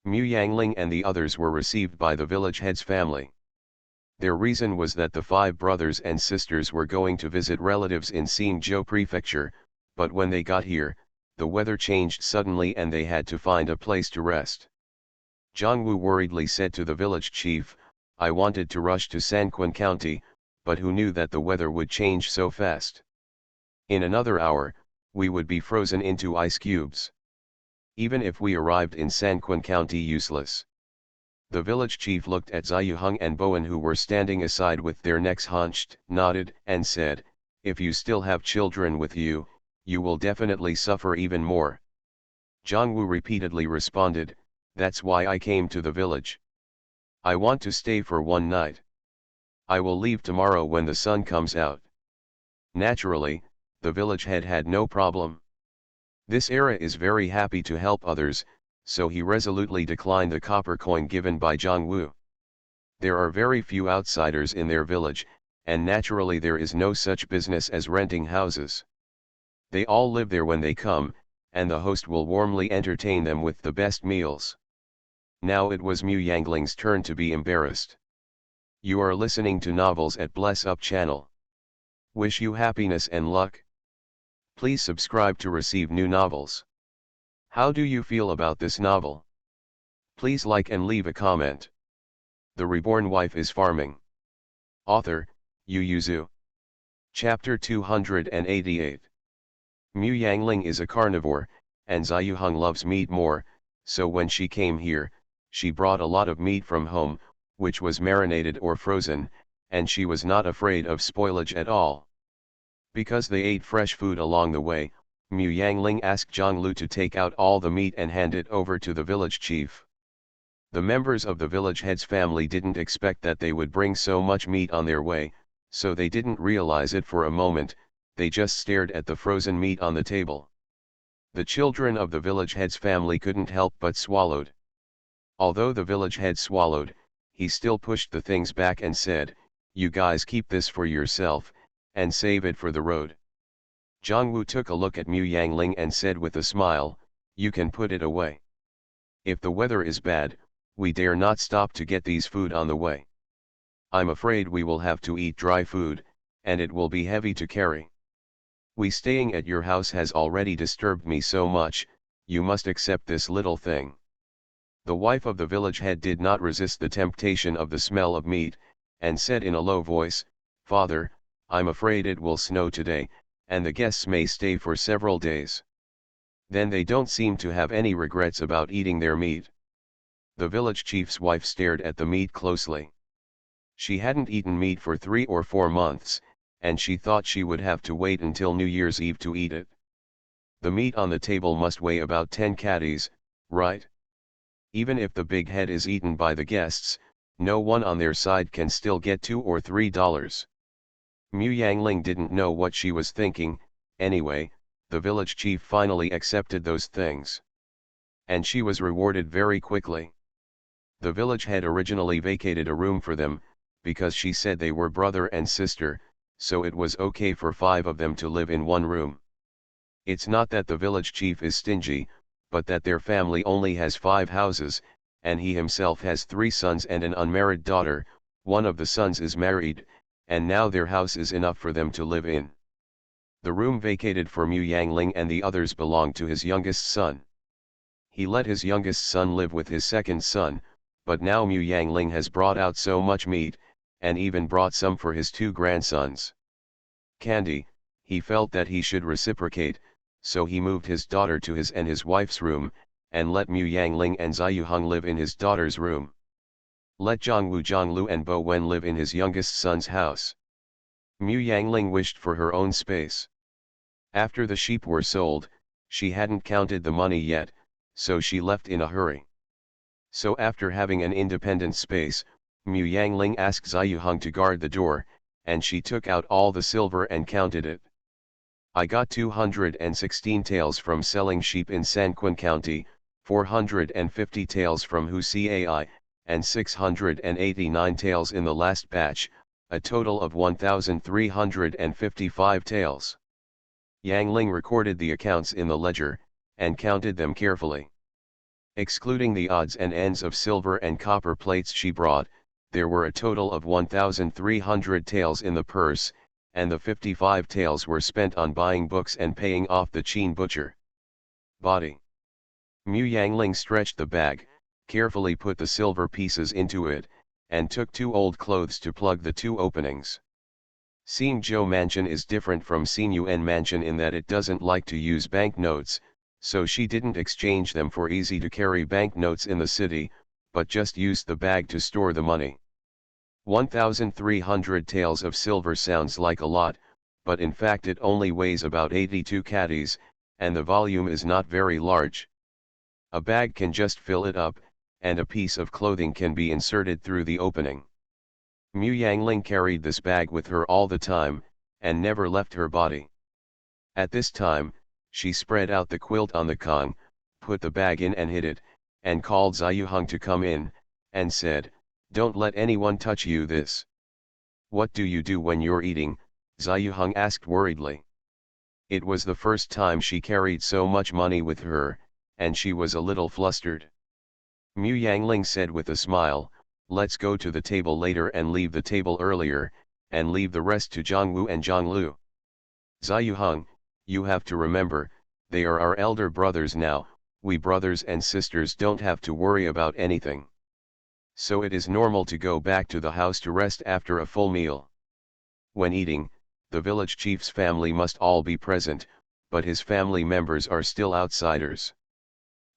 Mu Yangling and the others were received by the village head's family. Their reason was that the 5 brothers and sisters were going to visit relatives in Xinzhou Prefecture, but when they got here, the weather changed suddenly and they had to find a place to rest. Jongwoo worriedly said to the village chief, "I wanted to rush to Sanquin County, but who knew that the weather would change so fast? In another hour, we would be frozen into ice cubes. Even if we arrived in Sanquin County, useless." The village chief looked at Ziyuheng and Bowen, who were standing aside with their necks hunched, nodded, and said, "If you still have children with you, you will definitely suffer even more." Jongwoo repeatedly responded, "That's why I came to the village. I want to stay for one night. I will leave tomorrow when the sun comes out." Naturally, the village head had no problem. This era is very happy to help others, so he resolutely declined the copper coin given by Jongwoo. There are very few outsiders in their village, and naturally there is no such business as renting houses. They all live there when they come, and the host will warmly entertain them with the best meals. Now it was Mu Yangling's turn to be embarrassed. You are listening to Novels at Bless Up channel. Wish you happiness and luck. Please subscribe to receive new novels. How do you feel about this novel? Please like and leave a comment. The Reborn Wife is Farming. Author, Yu Yuzu. Chapter 288. Mu Yangling is a carnivore, and Ziyuheng loves meat more, so when she came here, she brought a lot of meat from home, which was marinated or frozen, and she was not afraid of spoilage at all. Because they ate fresh food along the way, Mu Yangling asked Zhonglu to take out all the meat and hand it over to the village chief. The members of the village head's family didn't expect that they would bring so much meat on their way, so they didn't realize it for a moment. They just stared at the frozen meat on the table. The children of the village head's family couldn't help but swallowed. Although the village head swallowed, he still pushed the things back and said, "You guys keep this for yourself, and save it for the road." Zhongwu took a look at Mu Yangling and said with a smile, "You can put it away. If the weather is bad, we dare not stop to get these food on the way. I'm afraid we will have to eat dry food, and it will be heavy to carry. We staying at your house has already disturbed me so much, you must accept this little thing." The wife of the village head did not resist the temptation of the smell of meat, and said in a low voice, "Father, I'm afraid it will snow today, and the guests may stay for several days. Then they don't seem to have any regrets about eating their meat." The village chief's wife stared at the meat closely. She hadn't eaten meat for 3 or 4 months, and she thought she would have to wait until New Year's Eve to eat it. The meat on the table must weigh about 10 catties, right? Even if the big head is eaten by the guests, no one on their side can still get $2 or $3. Mu Yangling didn't know what she was thinking. Anyway, the village chief finally accepted those things. And she was rewarded very quickly. The village head originally vacated a room for them, because she said they were brother and sister, so it was okay for 5 of them to live in one room. It's not that the village chief is stingy, but that their family only has 5 houses, and he himself has 3 sons and an unmarried daughter. One of the sons is married, and now their house is enough for them to live in. The room vacated for Mu Yangling and the others belonged to his youngest son. He let his youngest son live with his second son, but now Mu Yangling has brought out so much meat, and even brought some for his 2 grandsons. Candy, he felt that he should reciprocate, so he moved his daughter to his and his wife's room, and let Mu Yangling and Ziyuheng live in his daughter's room. Let Zhonglu and Bo Wen live in his youngest son's house. Mu Yangling wished for her own space. After the sheep were sold, she hadn't counted the money yet, so she left in a hurry. So after having an independent space, Mu Yangling asked Ziyuheng to guard the door, and she took out all the silver and counted it. "I got 216 taels from selling sheep in Sanquin County, 450 taels from Hucai, and 689 taels in the last batch, a total of 1,355 taels." Yangling recorded the accounts in the ledger, and counted them carefully. Excluding the odds and ends of silver and copper plates she brought, there were a total of 1,300 taels in the purse, and the 55 taels were spent on buying books and paying off the Qin butcher. Body. Mu Yangling stretched the bag, carefully put the silver pieces into it, and took 2 old clothes to plug the 2 openings. Xingzhou Mansion is different from Xinyuan Mansion in that it doesn't like to use banknotes, so she didn't exchange them for easy-to-carry banknotes in the city, but just used the bag to store the money. 1,300 taels of silver sounds like a lot, but in fact it only weighs about 82 catties, and the volume is not very large. A bag can just fill it up, and a piece of clothing can be inserted through the opening. Mu Yangling carried this bag with her all the time, and never left her body. At this time, she spread out the quilt on the kong, put the bag in and hid it, and called Ziyuheng to come in, and said, "Don't let anyone touch you this." "What do you do when you're eating?" Ziyuheng asked worriedly. It was the first time she carried so much money with her, and she was a little flustered. Mu Yangling said with a smile, "Let's go to the table later and leave the table earlier, and leave the rest to Zhongwu and Zhonglu. Ziyuheng, you have to remember, they are our elder brothers now, we brothers and sisters don't have to worry about anything. So it is normal to go back to the house to rest after a full meal. When eating, the village chief's family must all be present, but his family members are still outsiders.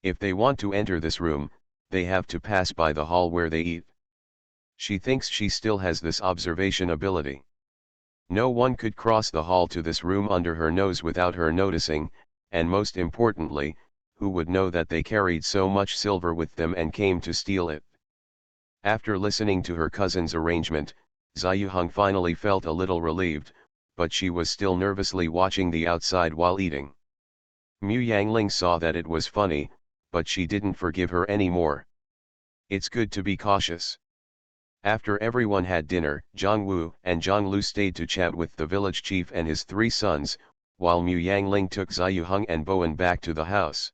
If they want to enter this room, they have to pass by the hall where they eat." She thinks she still has this observation ability. No one could cross the hall to this room under her nose without her noticing, and most importantly, who would know that they carried so much silver with them and came to steal it. After listening to her cousin's arrangement, Ziyuheng finally felt a little relieved, but she was still nervously watching the outside while eating. Mu Yangling saw that it was funny, but she didn't forgive her anymore. It's good to be cautious. After everyone had dinner, Zhang Wu and Zhang Lu stayed to chat with the village chief and his 3 sons, while Mu Yangling took Ziyuheng and Bowen back to the house.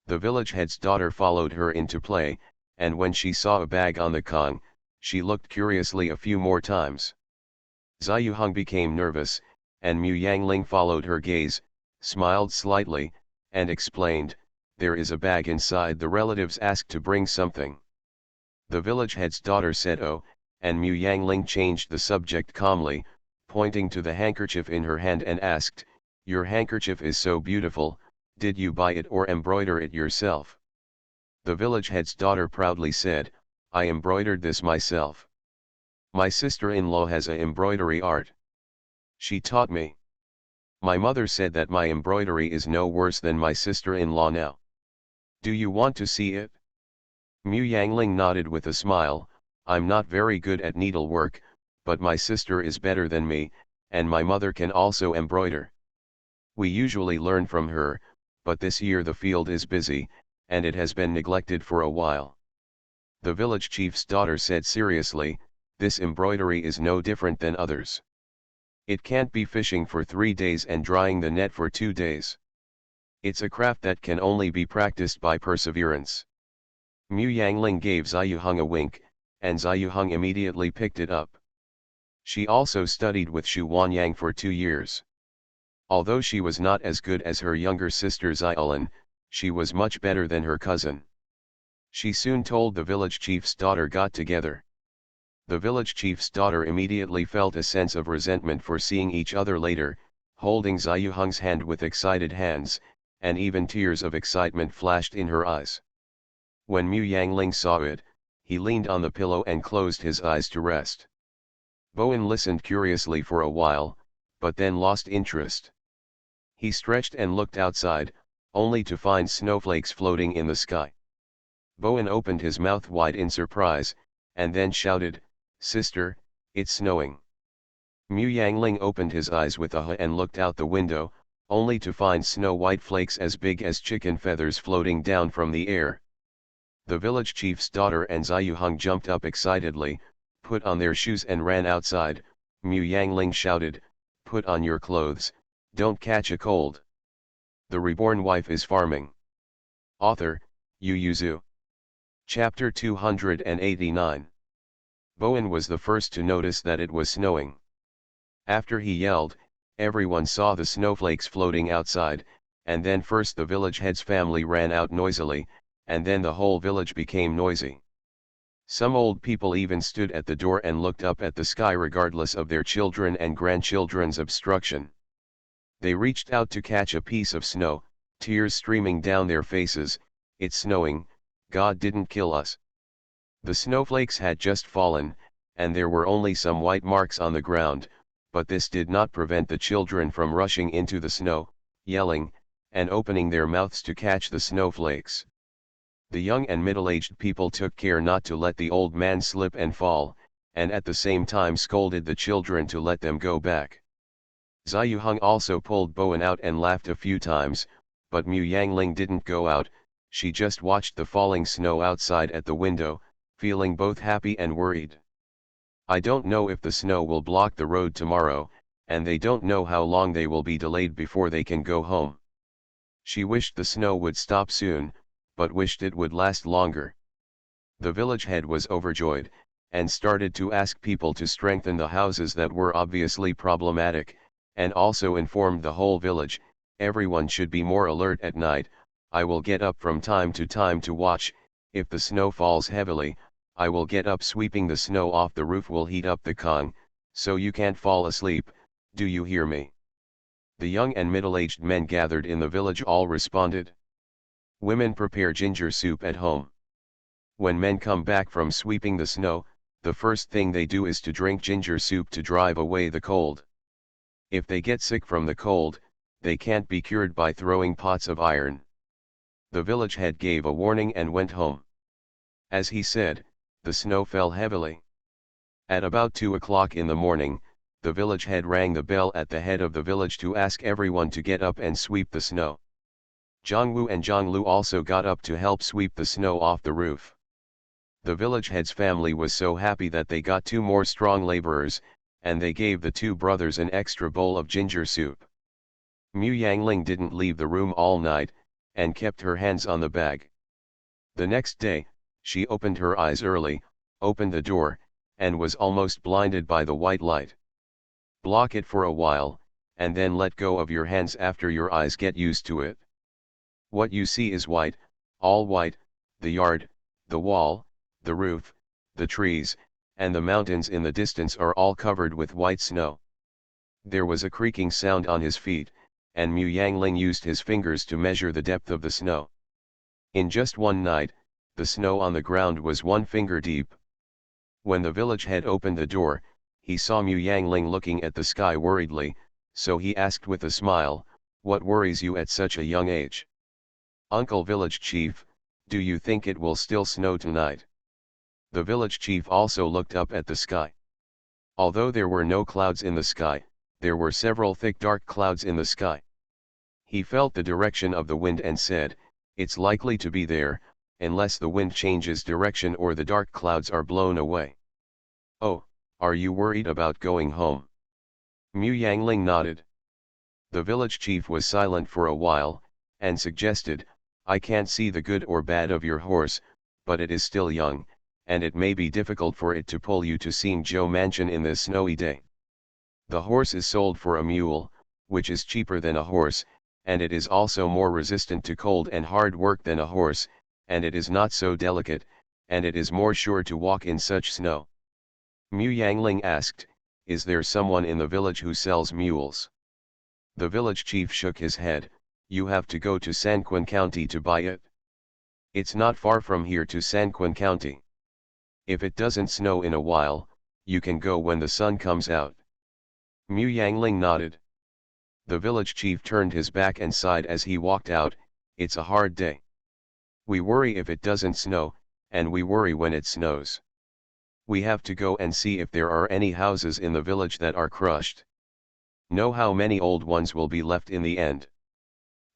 The village head's daughter followed her into play, and when she saw a bag on the Kong, she looked curiously a few more times. Ziyuheng became nervous, and Mu Yangling followed her gaze, smiled slightly, and explained, "There is a bag inside. The relatives asked to bring something." The village head's daughter said "Oh," and Mu Yangling changed the subject calmly, pointing to the handkerchief in her hand and asked, "Your handkerchief is so beautiful, did you buy it or embroider it yourself?" The village head's daughter proudly said, "I embroidered this myself. My sister-in-law has a embroidery art. She taught me. My mother said that my embroidery is no worse than my sister-in-law now. Do you want to see it?" Mu Yangling nodded with a smile, "I'm not very good at needlework, but my sister is better than me, and my mother can also embroider. We usually learn from her, but this year the field is busy, and it has been neglected for a while." The village chief's daughter said seriously, "This embroidery is no different than others. It can't be fishing for 3 days and drying the net for 2 days. It's a craft that can only be practiced by perseverance." Mu Yangling gave Ziyuheng a wink, and Ziyuheng immediately picked it up. She also studied with Xu Wanyang for 2 years. Although she was not as good as her younger sister Ziyulan, she was much better than her cousin. She soon told the village chief's daughter got together. The village chief's daughter immediately felt a sense of resentment for seeing each other later, holding Ziyuheng's hand with excited hands, and even tears of excitement flashed in her eyes. When Mu Yangling saw it, he leaned on the pillow and closed his eyes to rest. Bowen listened curiously for a while, but then lost interest. He stretched and looked outside, only to find snowflakes floating in the sky. Bowen opened his mouth wide in surprise, and then shouted, "Sister, it's snowing." Mu Yangling opened his eyes with a huh and looked out the window, only to find snow-white flakes as big as chicken feathers floating down from the air. The village chief's daughter and Ziyuheng jumped up excitedly, put on their shoes and ran outside. Mu Yangling shouted, "Put on your clothes, don't catch a cold." The Reborn Wife is Farming. Author, Yu Yuzu. Chapter 289. Bowen was the first to notice that it was snowing. After he yelled, everyone saw the snowflakes floating outside, and then first the village head's family ran out noisily, and then the whole village became noisy. Some old people even stood at the door and looked up at the sky regardless of their children and grandchildren's obstruction. They reached out to catch a piece of snow, tears streaming down their faces. "It's snowing, God didn't kill us." The snowflakes had just fallen, and there were only some white marks on the ground, but this did not prevent the children from rushing into the snow, yelling, and opening their mouths to catch the snowflakes. The young and middle-aged people took care not to let the old man slip and fall, and at the same time scolded the children to let them go back. Ziyuheng also pulled Bowen out and laughed a few times, but Mu Yangling didn't go out. She just watched the falling snow outside at the window, feeling both happy and worried. "I don't know if the snow will block the road tomorrow, and they don't know how long they will be delayed before they can go home." She wished the snow would stop soon, but wished it would last longer. The village head was overjoyed, and started to ask people to strengthen the houses that were obviously problematic, and also informed the whole village, everyone should be more alert at night. "I will get up from time to time to watch. If the snow falls heavily, I will get up. Sweeping the snow off the roof will heat up the Kong, so you can't fall asleep. Do you hear me?" The young and middle-aged men gathered in the village all responded. Women prepare ginger soup at home. When men come back from sweeping the snow, the first thing they do is to drink ginger soup to drive away the cold. If they get sick from the cold, they can't be cured by throwing pots of iron. The village head gave a warning and went home. As he said, the snow fell heavily. At about 2 o'clock in the morning, the village head rang the bell at the head of the village to ask everyone to get up and sweep the snow. Zhongwu and Zhonglu also got up to help sweep the snow off the roof. The village head's family was so happy that they got 2 more strong laborers, and they gave the 2 brothers an extra bowl of ginger soup. Mu Yangling didn't leave the room all night, and kept her hands on the bag. The next day, she opened her eyes early, opened the door, and was almost blinded by the white light. Block it for a while, and then let go of your hands after your eyes get used to it. What you see is white, all white, the yard, the wall, the roof, the trees, and the mountains in the distance are all covered with white snow. There was a creaking sound on his feet, and Mu Yangling used his fingers to measure the depth of the snow. In just one night, the snow on the ground was 1 finger deep. When the village head opened the door, he saw Mu Yangling looking at the sky worriedly, so he asked with a smile, "What worries you at such a young age?" "Uncle Village Chief, do you think it will still snow tonight?" The village chief also looked up at the sky. Although there were no clouds in the sky, there were several thick dark clouds in the sky. He felt the direction of the wind and said, "It's likely to be there, unless the wind changes direction or the dark clouds are blown away." "Oh, are you worried about going home?" Mu Yangling nodded. The village chief was silent for a while, and suggested, "I can't see the good or bad of your horse, but it is still young, and it may be difficult for it to pull you to Xingzhou Mansion in this snowy day. The horse is sold for a mule, which is cheaper than a horse, and it is also more resistant to cold and hard work than a horse, and it is not so delicate, and it is more sure to walk in such snow." Mu Yangling asked, "Is there someone in the village who sells mules?" The village chief shook his head, "You have to go to Sanquin County to buy it. It's not far from here to Sanquin County. If it doesn't snow in a while, you can go when the sun comes out." Mu Yangling nodded. The village chief turned his back and sighed as he walked out, "It's a hard day. We worry if it doesn't snow, and we worry when it snows. We have to go and see if there are any houses in the village that are crushed. Know how many old ones will be left in the end."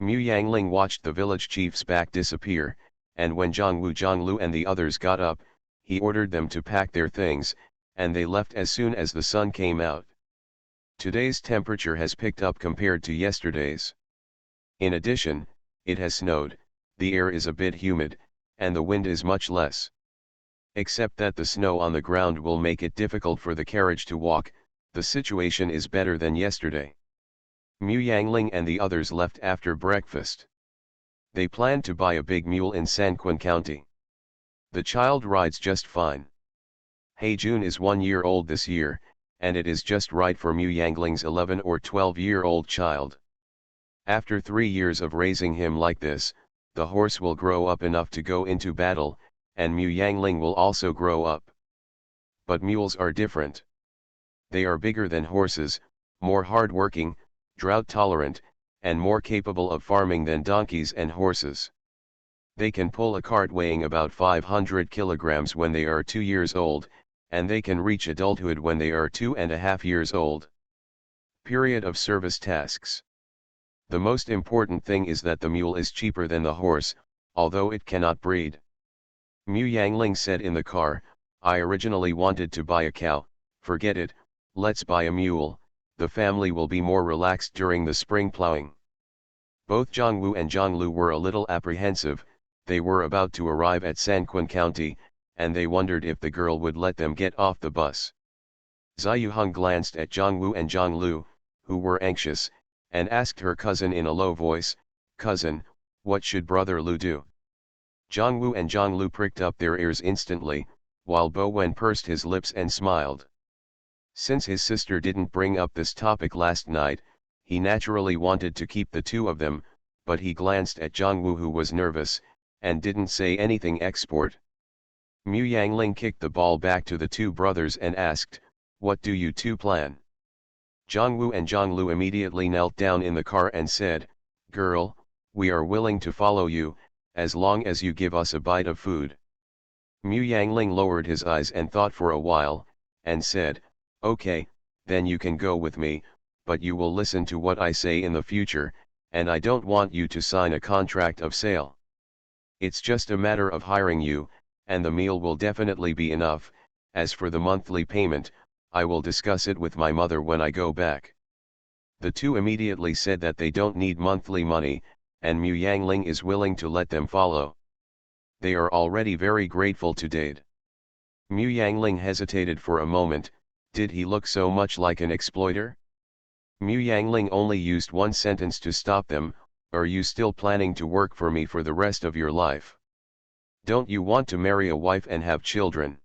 Mu Yangling watched the village chief's back disappear, and when Zhonglu and the others got up, he ordered them to pack their things, and they left as soon as the sun came out. Today's temperature has picked up compared to yesterday's. In addition, it has snowed, the air is a bit humid, and the wind is much less. Except that the snow on the ground will make it difficult for the carriage to walk, the situation is better than yesterday. Mu Yangling and the others left after breakfast. They planned to buy a big mule in Sanquin County. The child rides just fine. Heijun is 1 year old this year, and it is just right for Mu Yangling's 11 or 12-year-old child. After 3 years of raising him like this, the horse will grow up enough to go into battle, and Mu Yangling will also grow up. But mules are different. They are bigger than horses, more hard-working, drought-tolerant, and more capable of farming than donkeys and horses. They can pull a cart weighing about 500 kilograms when they are 2 years old, and they can reach adulthood when they are 2.5 years old. Period of service tasks. The most important thing is that the mule is cheaper than the horse, although it cannot breed. Mu Yangling said in the car, "I originally wanted to buy a cow, forget it, let's buy a mule, the family will be more relaxed during the spring plowing." Both Zhongwu and Zhonglu were a little apprehensive. They were about to arrive at Sanquin County, and they wondered if the girl would let them get off the bus. Ziyuheng glanced at Zhongwu and Zhonglu, who were anxious, and asked her cousin in a low voice, "Cousin, what should brother Lu do?" Zhongwu and Zhonglu pricked up their ears instantly, while Bo Wen pursed his lips and smiled. Since his sister didn't bring up this topic last night, he naturally wanted to keep the 2 of them, but he glanced at Zhongwu, who was nervous, and didn't say anything. Export. Mu Yangling kicked the ball back to the 2 brothers and asked, "What do you 2 plan?" Zhongwu and Zhonglu immediately knelt down in the car and said, "Girl, we are willing to follow you, as long as you give us a bite of food." Mu Yangling lowered his eyes and thought for a while, and said, "Okay, then you can go with me, but you will listen to what I say in the future, and I don't want you to sign a contract of sale. It's just a matter of hiring you, and the meal will definitely be enough. As for the monthly payment, I will discuss it with my mother when I go back." The two immediately said that they don't need monthly money, and Mu Yangling is willing to let them follow. They are already very grateful to Dade. Mu Yangling hesitated for a moment. Did he look so much like an exploiter? Mu Yangling only used one sentence to stop them. "Are you still planning to work for me for the rest of your life? Don't you want to marry a wife and have children?"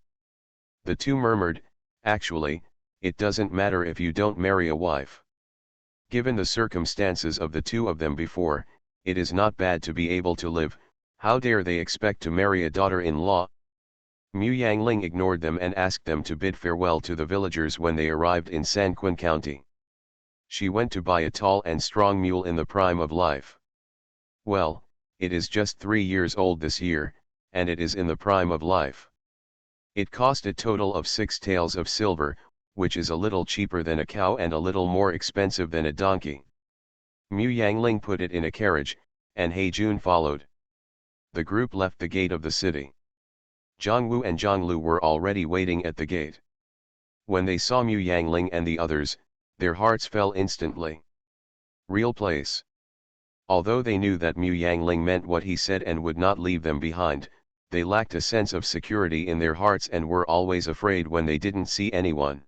The two murmured, "Actually, it doesn't matter if you don't marry a wife. Given the circumstances of the two of them before, it is not bad to be able to live. How dare they expect to marry a daughter-in-law?" Mu Yangling ignored them and asked them to bid farewell to the villagers when they arrived in Sanquin County. She went to buy a tall and strong mule in the prime of life. Well, it is just 3 years old this year, and it is in the prime of life. It cost a total of 6 taels of silver, which is a little cheaper than a cow and a little more expensive than a donkey. Mu Yangling put it in a carriage, and He Jun followed. The group left the gate of the city. Zhongwu and Zhonglu were already waiting at the gate. When they saw Mu Yangling and the others, their hearts fell instantly. Real place. Although they knew that Mu Yangling meant what he said and would not leave them behind, they lacked a sense of security in their hearts and were always afraid when they didn't see anyone.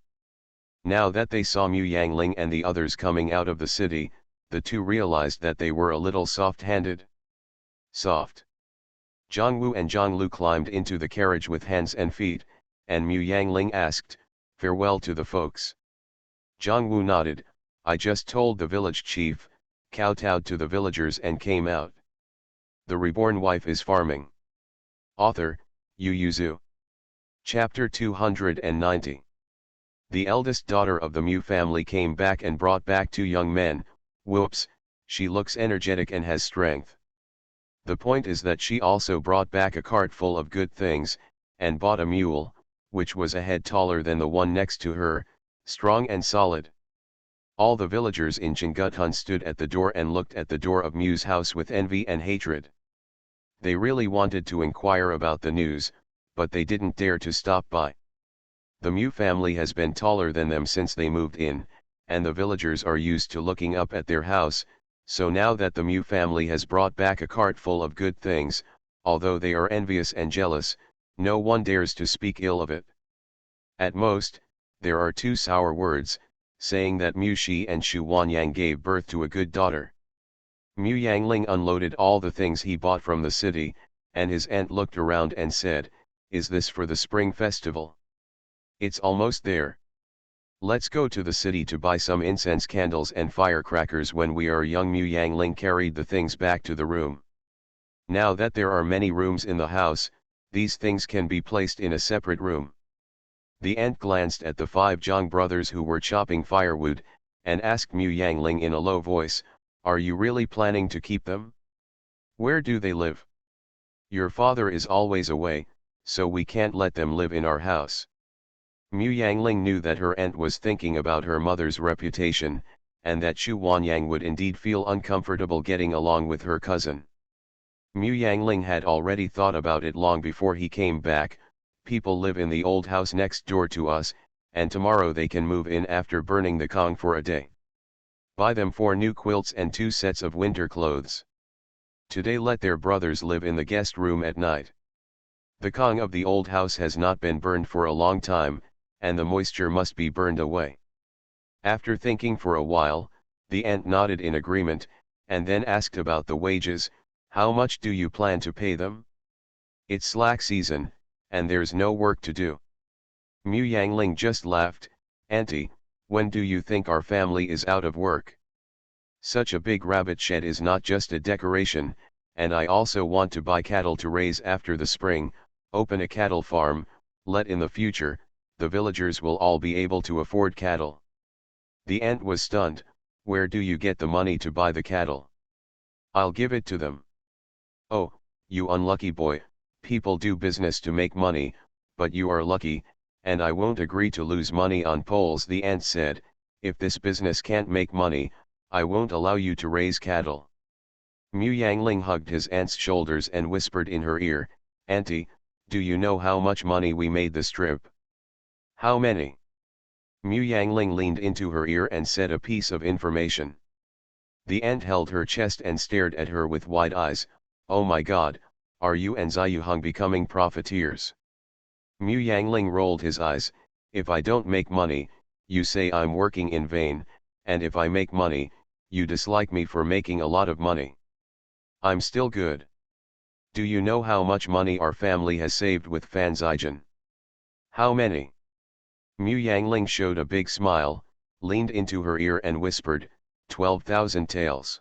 Now that they saw Mu Yangling and the others coming out of the city, the two realized that they were a little soft-handed. Soft. Zhongwu and Zhonglu climbed into the carriage with hands and feet, and Mu Yangling asked, "Farewell to the folks." Zhongwu nodded. "I just told the village chief," kowtowed to the villagers and came out. The Reborn Wife is Farming. Author, Yu Yuzu. Chapter 290. The eldest daughter of the Mu family came back and brought back 2 young men. Whoops, she looks energetic and has strength. The point is that she also brought back a cart full of good things, and bought a mule, which was a head taller than the one next to her, strong and solid. All the villagers in Chinguthun stood at the door and looked at the door of Mu's house with envy and hatred. They really wanted to inquire about the news, but they didn't dare to stop by. The Mu family has been taller than them since they moved in, and the villagers are used to looking up at their house, so now that the Mu family has brought back a cart full of good things, although they are envious and jealous, no one dares to speak ill of it. At most, there are 2 sour words, saying that Mu Shi and Shu Wanyang gave birth to a good daughter. Mu Yangling unloaded all the things he bought from the city, and his aunt looked around and said, "Is this for the spring festival? It's almost there. Let's go to the city to buy some incense candles and firecrackers when we are young." Mu Yangling carried the things back to the room. Now that there are many rooms in the house, these things can be placed in a separate room. The aunt glanced at the 5 Zhang brothers who were chopping firewood, and asked Mu Yangling in a low voice, "Are you really planning to keep them? Where do they live? Your father is always away, so we can't let them live in our house." Mu Yangling knew that her aunt was thinking about her mother's reputation, and that Shu Wanyang would indeed feel uncomfortable getting along with her cousin. Mu Yangling had already thought about it long before he came back. "People live in the old house next door to us, and tomorrow they can move in after burning the Kong for a day. Buy them 4 new quilts and 2 sets of winter clothes. Today let their brothers live in the guest room at night. The Kong of the old house has not been burned for a long time, and the moisture must be burned away." After thinking for a while, the aunt nodded in agreement, and then asked about the wages. "How much do you plan to pay them? It's slack season, and there's no work to do." Mu Yangling just laughed. "Auntie, when do you think our family is out of work? Such a big rabbit shed is not just a decoration, and I also want to buy cattle to raise after the spring, open a cattle farm, let in the future, the villagers will all be able to afford cattle." The ant was stunned. Where do you get the money to buy the cattle? I'll give it to them. Oh, you unlucky boy, people do business to make money, but you are lucky, and I won't agree to lose money on poles. The ant said, if this business can't make money, I won't allow you to raise cattle. Mu Yangling hugged his aunt's shoulders and whispered in her ear, Auntie, do you know how much money we made this trip? How many? Mu Yangling leaned into her ear and said a piece of information. The ant held her chest and stared at her with wide eyes. Oh my god, are you and Ziyuheng becoming profiteers? Mu Yangling rolled his eyes. If I don't make money, you say I'm working in vain, and if I make money, you dislike me for making a lot of money. I'm still good. Do you know how much money our family has saved with Fan Zijin? How many? Mu Yangling showed a big smile, leaned into her ear and whispered, 12,000 taels.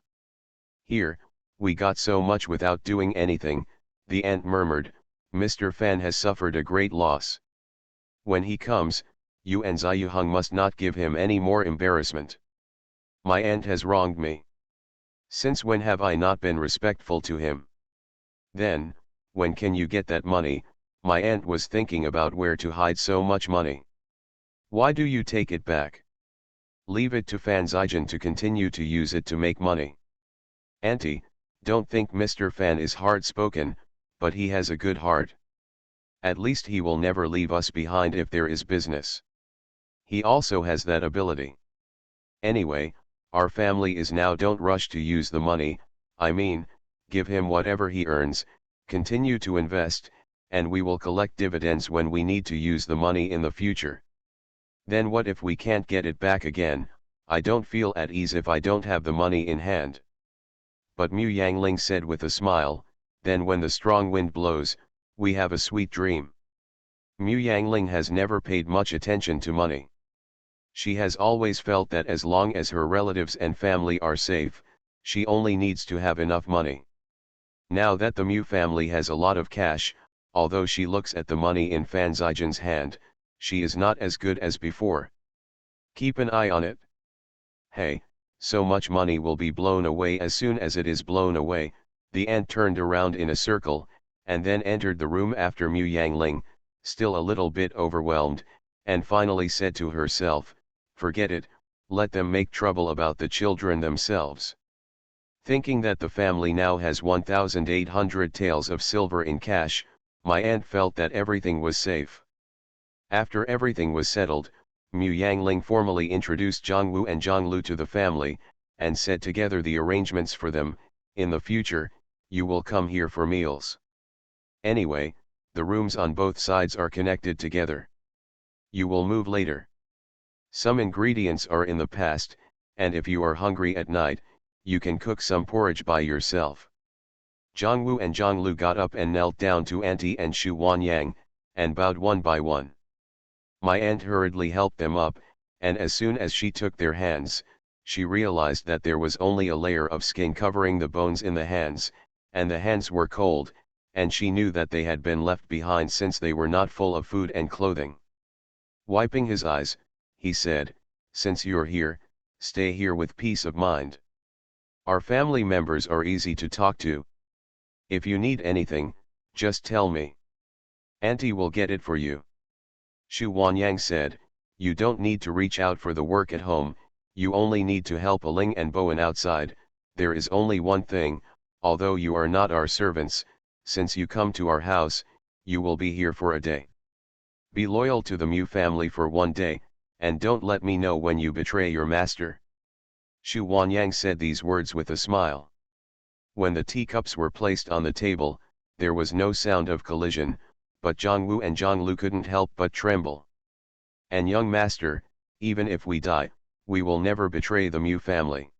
Here, we got so much without doing anything, the ant murmured. Mr. Fan has suffered a great loss. When he comes, you and Ziyuheng must not give him any more embarrassment. My aunt has wronged me. Since when have I not been respectful to him? Then, when can you get that money? My aunt was thinking about where to hide so much money. Why do you take it back? Leave it to Fan Zijin to continue to use it to make money. Auntie, don't think Mr. Fan is hard-spoken, but he has a good heart. At least he will never leave us behind if there is business. He also has that ability. Anyway, our family is now. Don't rush to use the money, I mean, give him whatever he earns, continue to invest, and we will collect dividends when we need to use the money in the future. Then what if we can't get it back again? I don't feel at ease if I don't have the money in hand. But Mu Yangling said with a smile, then when the strong wind blows, we have a sweet dream. Mu Yangling has never paid much attention to money. She has always felt that as long as her relatives and family are safe, she only needs to have enough money. Now that the Mu family has a lot of cash, although she looks at the money in Fan Zijin's hand, she is not as good as before. Keep an eye on it. Hey, so much money will be blown away. As soon as it is blown away, the ant turned around in a circle, and then entered the room after Mu Yangling, still a little bit overwhelmed, and finally said to herself, forget it, let them make trouble about the children themselves. Thinking that the family now has 1,800 taels of silver in cash, my aunt felt that everything was safe. After everything was settled, Mu Yangling formally introduced Zhongwu and Zhonglu to the family, and said together the arrangements for them. In the future, you will come here for meals. Anyway, the rooms on both sides are connected together. You will move later. Some ingredients are in the past, and if you are hungry at night, you can cook some porridge by yourself. Zhongwu and Zhonglu got up and knelt down to Auntie and Shu Wanyang, and bowed one by one. My aunt hurriedly helped them up, and as soon as she took their hands, she realized that there was only a layer of skin covering the bones in the hands, and the hands were cold, and she knew that they had been left behind since they were not full of food and clothing. Wiping his eyes, he said, since you're here, stay here with peace of mind. Our family members are easy to talk to. If you need anything, just tell me. Auntie will get it for you. Shu Wanyang said, you don't need to reach out for the work at home, you only need to help Aling and Bowen outside. There is only one thing, although you are not our servants, since you come to our house, you will be here for a day. Be loyal to the Mu family for 1 day, and don't let me know when you betray your master. Shu Wanyang said these words with a smile. When the teacups were placed on the table, there was no sound of collision, but Zhongwu and Zhonglu couldn't help but tremble. And young master, even if we die, we will never betray the Mu family.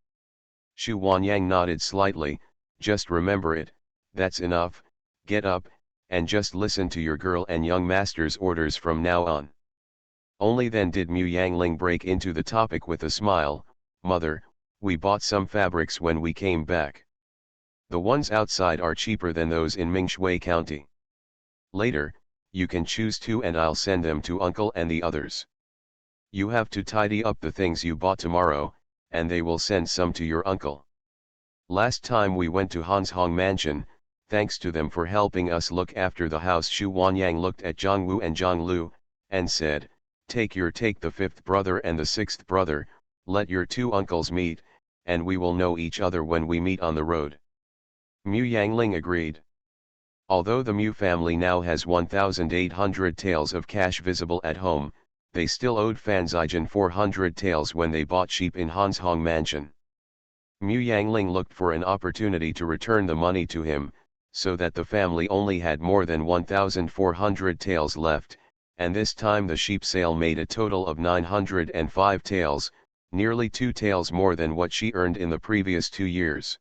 Shu Wanyang nodded slightly, just remember it, that's enough, get up, and just listen to your girl and young master's orders from now on. Only then did Mu Yangling break into the topic with a smile, mother, we bought some fabrics when we came back. The ones outside are cheaper than those in Mingshui County. Later, you can choose 2 and I'll send them to uncle and the others. You have to tidy up the things you bought tomorrow, and they will send some to your uncle. Last time we went to Hanshong Mansion, thanks to them for helping us look after the house. Xu Wanyang looked at Zhongwu and Zhonglu, and said, take the fifth brother and the sixth brother, let your two uncles meet, and we will know each other when we meet on the road. Mu Yangling agreed. Although the Mu family now has 1,800 taels of cash visible at home, they still owed Fan Zijin 400 taels when they bought sheep in Hanshong Mansion. Mu Yangling looked for an opportunity to return the money to him, so that the family only had more than 1,400 taels left, and this time the sheep sale made a total of 905 taels, nearly 2 taels more than what she earned in the previous 2 years.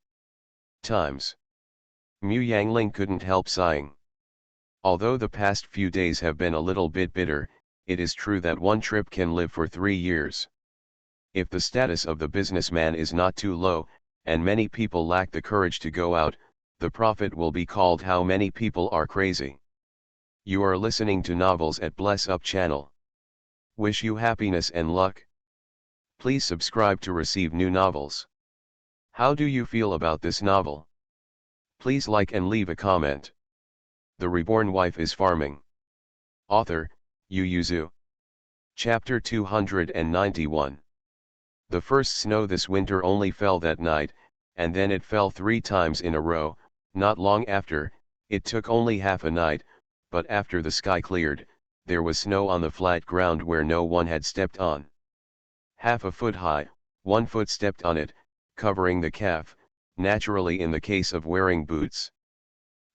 Times. Mu Yangling couldn't help sighing. Although the past few days have been a little bit bitter, it is true that one trip can live for 3 years. If the status of the businessman is not too low, and many people lack the courage to go out, the prophet will be called how many people are crazy. You are listening to Novels at Bless Up channel. Wish you happiness and luck. Please subscribe to receive new novels. How do you feel about this novel? Please like and leave a comment. The Reborn Wife is Farming. Author, Yu Yuzu. Chapter 291. The first snow this winter only fell that night, and then it fell 3 times in a row. Not long after, it took only half a night, but after the sky cleared, there was snow on the flat ground where no one had stepped on. Half a foot high, 1 foot stepped on it, covering the calf, naturally in the case of wearing boots.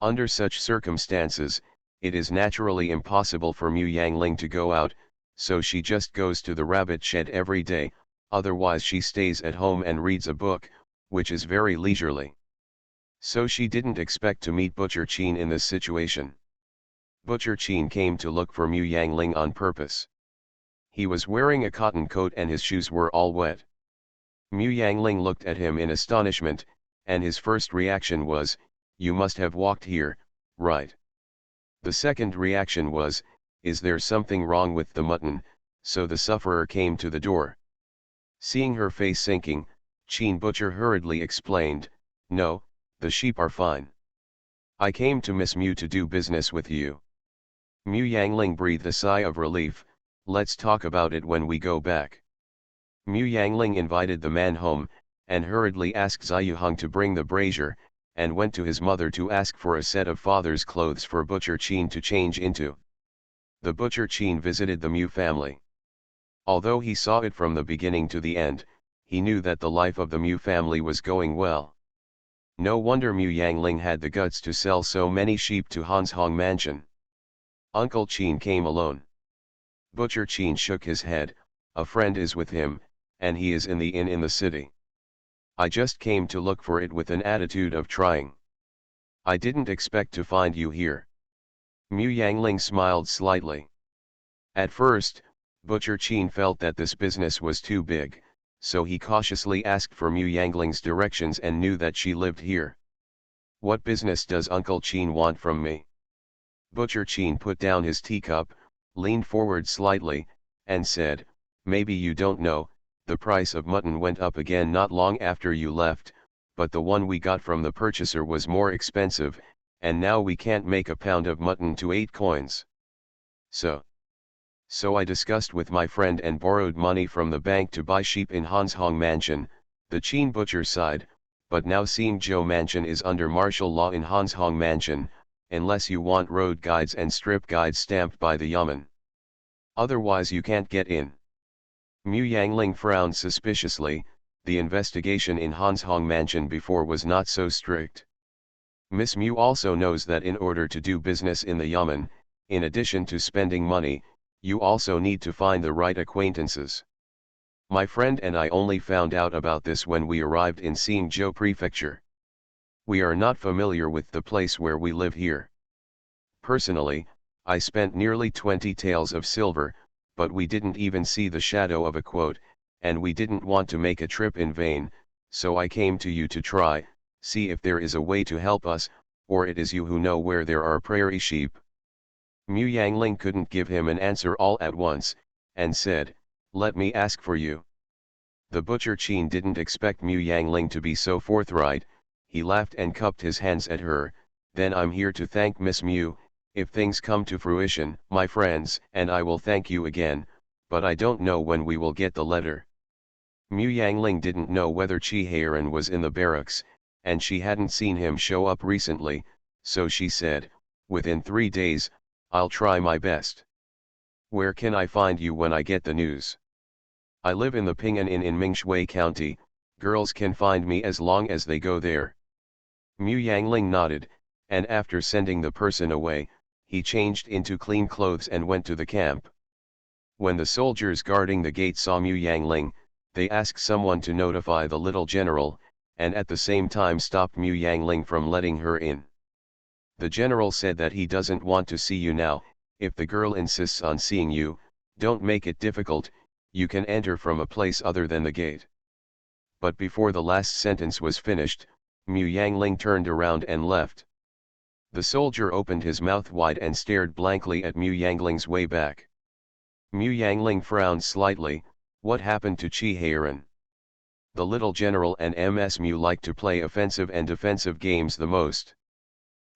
Under such circumstances, it is naturally impossible for Mu Yangling to go out, so she just goes to the rabbit shed every day, otherwise she stays at home and reads a book, which is very leisurely. So she didn't expect to meet Butcher Qin in this situation. Butcher Qin came to look for Mu Yangling on purpose. He was wearing a cotton coat and his shoes were all wet. Mu Yangling looked at him in astonishment, and his first reaction was, "You must have walked here, right?" The second reaction was, "Is there something wrong with the mutton?" So the sufferer came to the door. Seeing her face sinking, Qin Butcher hurriedly explained, "No, the sheep are fine. I came to Miss Mu to do business with you." Mu Yangling breathed a sigh of relief. "Let's talk about it when we go back." Mu Yangling invited the man home, and hurriedly asked Ziyuheng to bring the brazier, and went to his mother to ask for a set of father's clothes for Butcher Qin to change into. The Butcher Qin visited the Mu family. Although he saw it from the beginning to the end, he knew that the life of the Mu family was going well. No wonder Mu Yangling had the guts to sell so many sheep to Hanshong Mansion. Uncle Qin came alone. Butcher Qin shook his head. "A friend is with him, and he is in the inn in the city. I just came to look for it with an attitude of trying. I didn't expect to find you here." Mu Yangling smiled slightly. At first, Butcher Qin felt that this business was too big, so he cautiously asked for Mu Yangling's directions and knew that she lived here. "What business does Uncle Qin want from me?" Butcher Qin put down his teacup, leaned forward slightly, and said, "Maybe you don't know, the price of mutton went up again not long after you left, but the one we got from the purchaser was more expensive, and now we can't make a pound of mutton to 8 coins. So I discussed with my friend and borrowed money from the bank to buy sheep in Hanshong Mansion." The Qin Butcher sighed, "But now Xingzhou Mansion is under martial law in Hanshong Mansion, unless you want road guides and strip guides stamped by the yamen. Otherwise you can't get in." Mu Yangling frowned suspiciously. The investigation in Hanshong Mansion before was not so strict. Miss Mu also knows that in order to do business in the yamen, in addition to spending money, you also need to find the right acquaintances. My friend and I only found out about this when we arrived in Xingzhou Prefecture. We are not familiar with the place where we live here. Personally, I spent nearly 20 taels of silver, but we didn't even see the shadow of a quote, and we didn't want to make a trip in vain, so I came to you to try, see if there is a way to help us, or it is you who know where there are prairie sheep. Mu Yangling couldn't give him an answer all at once, and said, Let me ask for you. The butcher Qin didn't expect Mu Yangling to be so forthright. He laughed and cupped his hands at her. Then I'm here to thank Miss Mu, if things come to fruition, my friends, and I will thank you again, but I don't know when we will get the letter. Mu Yangling didn't know whether Chi Heiran was in the barracks, and she hadn't seen him show up recently, so she said, within 3 days, I'll try my best. Where can I find you when I get the news? I live in the Ping'an Inn in Mingshui County. Girls can find me as long as they go there. Mu Yangling nodded, and after sending the person away, he changed into clean clothes and went to the camp. When the soldiers guarding the gate saw Mu Yangling, they asked someone to notify the little general, and at the same time stopped Mu Yangling from letting her in. The general said that he doesn't want to see you now. If the girl insists on seeing you, don't make it difficult, you can enter from a place other than the gate. But before the last sentence was finished, Mu Yangling turned around and left. The soldier opened his mouth wide and stared blankly at Mu Yangling's way back. Mu Yangling frowned slightly. What happened to Chi Heiran? The little general and Ms Mu like to play offensive and defensive games the most.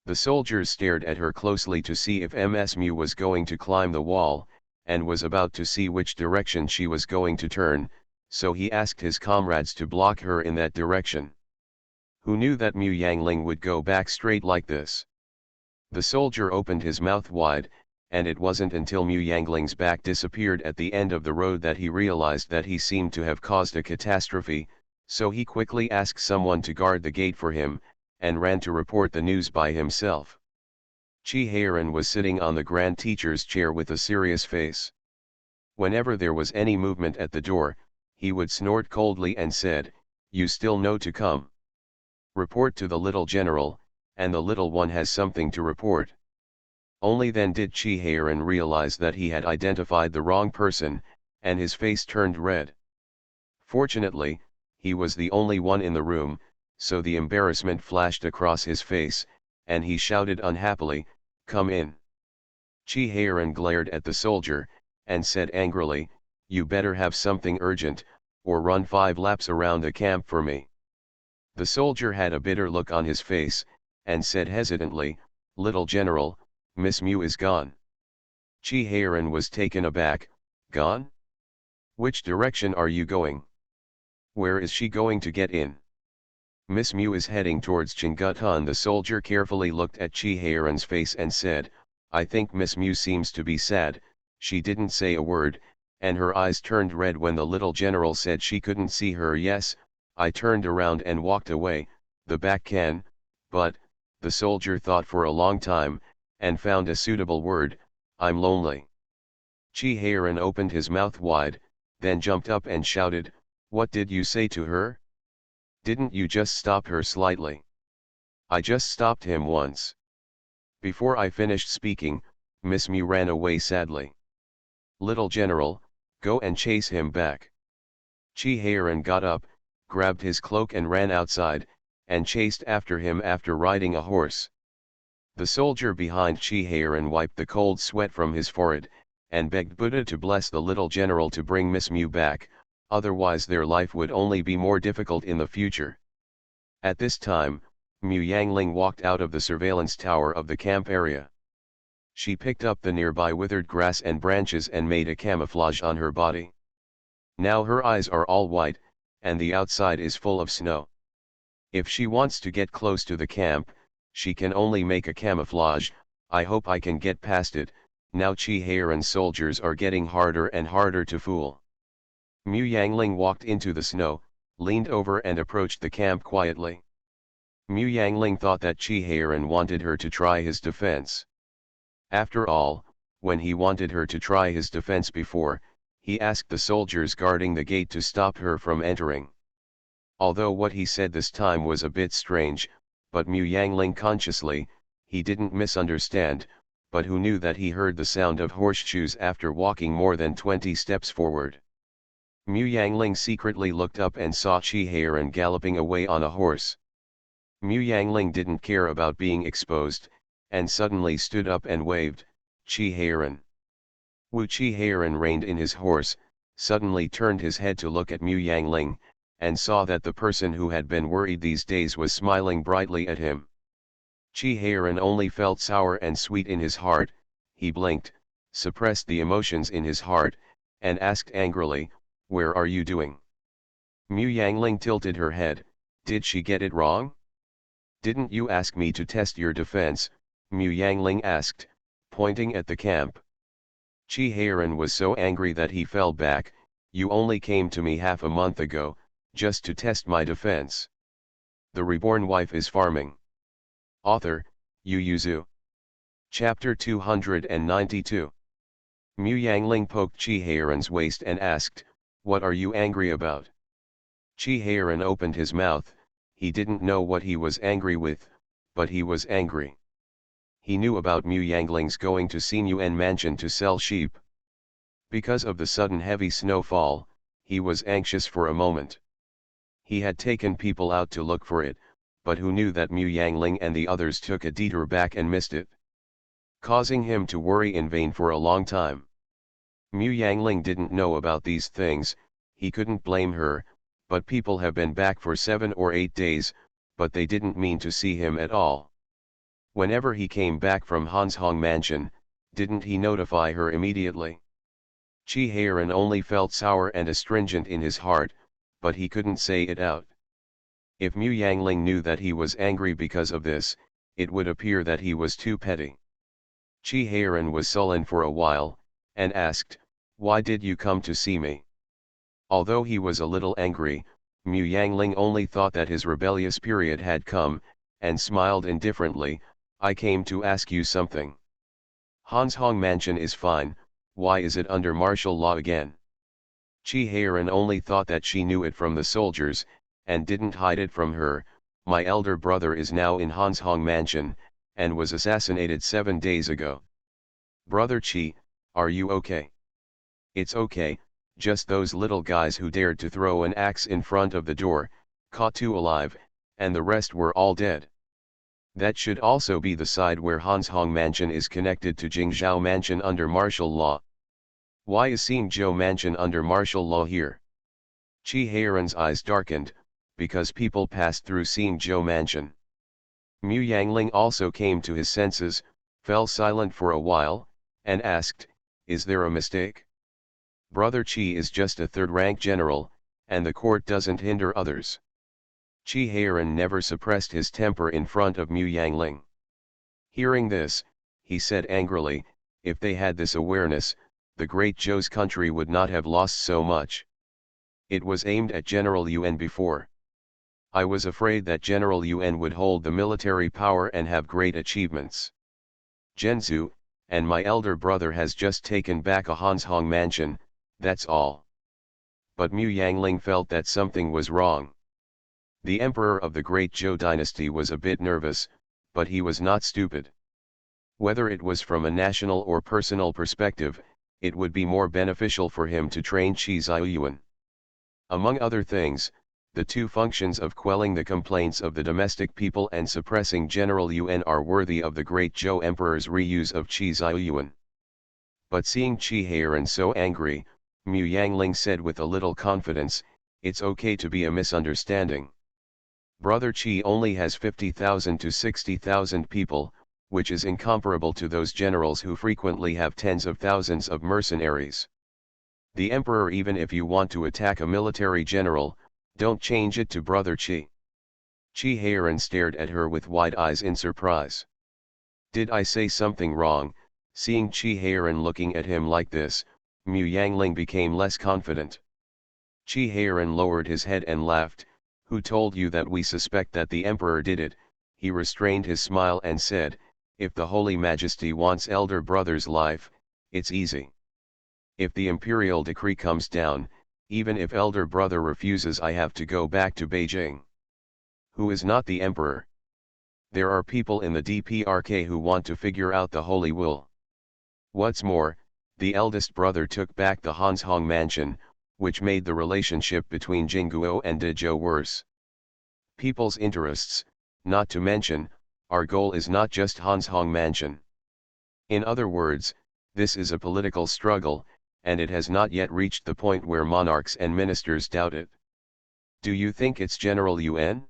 The soldiers stared at her closely to see if Ms Mu was going to climb the wall, and was about to see which direction she was going to turn, so he asked his comrades to block her in that direction. Who knew that Mu Yangling would go back straight like this? The soldier opened his mouth wide, and it wasn't until Mu Yangling's back disappeared at the end of the road that he realized that he seemed to have caused a catastrophe, so he quickly asked someone to guard the gate for him, and ran to report the news by himself. Chi Heiran was sitting on the grand teacher's chair with a serious face. Whenever there was any movement at the door, he would snort coldly and said, "You still know to come. Report to the little general, and the little one has something to report." Only then did Chi Heiran realize that he had identified the wrong person, and his face turned red. Fortunately, he was the only one in the room, so the embarrassment flashed across his face, and he shouted unhappily, "Come in." Chi Heiran glared at the soldier, and said angrily, "You better have something urgent, or run 5 laps around the camp for me." The soldier had a bitter look on his face, and said hesitantly, "Little general, Miss Mu is gone." Chi Heiran was taken aback. "Gone? Which direction are you going? Where is she going to get in?" "Miss Mu is heading towards Chingutan." The soldier carefully looked at Chi Heiran's face and said, "I think Miss Mu seems to be sad." She didn't say a word, and her eyes turned red when the little general said she couldn't see her. "Yes, I turned around and walked away, the back can, but," the soldier thought for a long time, and found a suitable word, "I'm lonely." Chi Heiran opened his mouth wide, then jumped up and shouted, "What did you say to her? Didn't you just stop her slightly?" "I just stopped him once." Before I finished speaking, Miss Mu ran away sadly. "Little general, go and chase him back." Chi Heiran got up, grabbed his cloak and ran outside, and chased after him after riding a horse. The soldier behind Chi Heiran wiped the cold sweat from his forehead, and begged Buddha to bless the little general to bring Miss Mu back, otherwise their life would only be more difficult in the future. At this time, Mu Yangling walked out of the surveillance tower of the camp area. She picked up the nearby withered grass and branches and made a camouflage on her body. Now her eyes are all white, and the outside is full of snow. If she wants to get close to the camp, she can only make a camouflage. I hope I can get past it. Now Chi Heiran's soldiers are getting harder and harder to fool. Mu Yangling walked into the snow, leaned over and approached the camp quietly. Mu Yangling thought that Chi Heiran wanted her to try his defense. After all, when he wanted her to try his defense before, he asked the soldiers guarding the gate to stop her from entering. Although what he said this time was a bit strange, but Mu Yangling consciously, he didn't misunderstand, but who knew that he heard the sound of horseshoes after walking more than 20 steps forward. Mu Yangling secretly looked up and saw Chi Heiran galloping away on a horse. Mu Yangling didn't care about being exposed, and suddenly stood up and waved, "Chi Heiran." Wu Chi Heiran reined in his horse, suddenly turned his head to look at Mu Yangling, and saw that the person who had been worried these days was smiling brightly at him. Chi Heiran only felt sour and sweet in his heart. He blinked, suppressed the emotions in his heart, and asked angrily, "Where are you doing?" Mu Yangling tilted her head. Did she get it wrong? "Didn't you ask me to test your defense?" Mu Yangling asked, pointing at the camp. Chi Heiran was so angry that he fell back. "You only came to me half a month ago, just to test my defense." The Reborn Wife is Farming. Author, Yu Yuzu. Chapter 292. Mu Yangling poked Chi Heiran's waist and asked, "What are you angry about?" Chi Heiran opened his mouth. He didn't know what he was angry with, but he was angry. He knew about Mu Yangling's going to Xinyuan Mansion to sell sheep. Because of the sudden heavy snowfall, he was anxious for a moment. He had taken people out to look for it, but who knew that Mu Yangling and the others took a detour back and missed it, causing him to worry in vain for a long time. Mu Yangling didn't know about these things. He couldn't blame her, but people have been back for 7 or 8 days, but they didn't mean to see him at all. Whenever he came back from Hanshong Mansion, didn't he notify her immediately? Chi Heiran only felt sour and astringent in his heart, but he couldn't say it out. If Mu Yangling knew that he was angry because of this, it would appear that he was too petty. Chi Heiran was sullen for a while, and asked, "Why did you come to see me?" Although he was a little angry, Mu Yangling only thought that his rebellious period had come, and smiled indifferently. "I came to ask you something. Hanshong Mansion is fine, why is it under martial law again?" Chi Heiran only thought that she knew it from the soldiers, and didn't hide it from her. "My elder brother is now in Hanshong Mansion, and was assassinated 7 days ago." "Brother Chi, are you okay?" "It's okay, just those little guys who dared to throw an axe in front of the door, caught 2 alive, and the rest were all dead." That should also be the side where Hanshong Mansion is connected to Jingzhou Mansion under martial law. Why is Xingzhou Mansion under martial law here? Chi Heiran's eyes darkened, because people passed through Xingzhou Mansion. Mu Yangling also came to his senses, fell silent for a while, and asked, "Is there a mistake? Brother Chi is just a third-rank general, and the court doesn't hinder others." Chi Heiran never suppressed his temper in front of Mu Yangling. Hearing this, he said angrily, "If they had this awareness, the Great Zhou's country would not have lost so much. It was aimed at General Yuan before. I was afraid that General Yuan would hold the military power and have great achievements. Zhenzu, and my elder brother has just taken back a Hanshong Mansion, that's all." But Mu Yangling felt that something was wrong. The emperor of the Great Zhou dynasty was a bit nervous, but he was not stupid. Whether it was from a national or personal perspective, it would be more beneficial for him to train Qi Ziyuan. Among other things, the 2 functions of quelling the complaints of the domestic people and suppressing General Yuan are worthy of the Great Zhou Emperor's reuse of Qi Ziyuan. But seeing Chi Heiran so angry, Mu Yangling said with a little confidence, "It's okay to be a misunderstanding. Brother Chi only has 50,000 to 60,000 people, which is incomparable to those generals who frequently have tens of thousands of mercenaries. The emperor, even if you want to attack a military general, don't change it to Brother Chi." Chi Heiran stared at her with wide eyes in surprise. "Did I say something wrong?" Seeing Chi Heiran looking at him like this, Mu Yangling became less confident. Chi Heiran lowered his head and laughed. "Who told you that we suspect that the emperor did it?" He restrained his smile and said, "If the Holy Majesty wants elder brother's life, it's easy. If the imperial decree comes down, even if elder brother refuses, I have to go back to Beijing." "Who is not the emperor?" "There are people in the DPRK who want to figure out the holy will. What's more, the eldest brother took back the Hanshong Mansion, which made the relationship between Jingguo and Dezhou worse. People's interests, not to mention, our goal is not just Hanshong Mansion. In other words, this is a political struggle, and it has not yet reached the point where monarchs and ministers doubt it. Do you think it's General Yuan?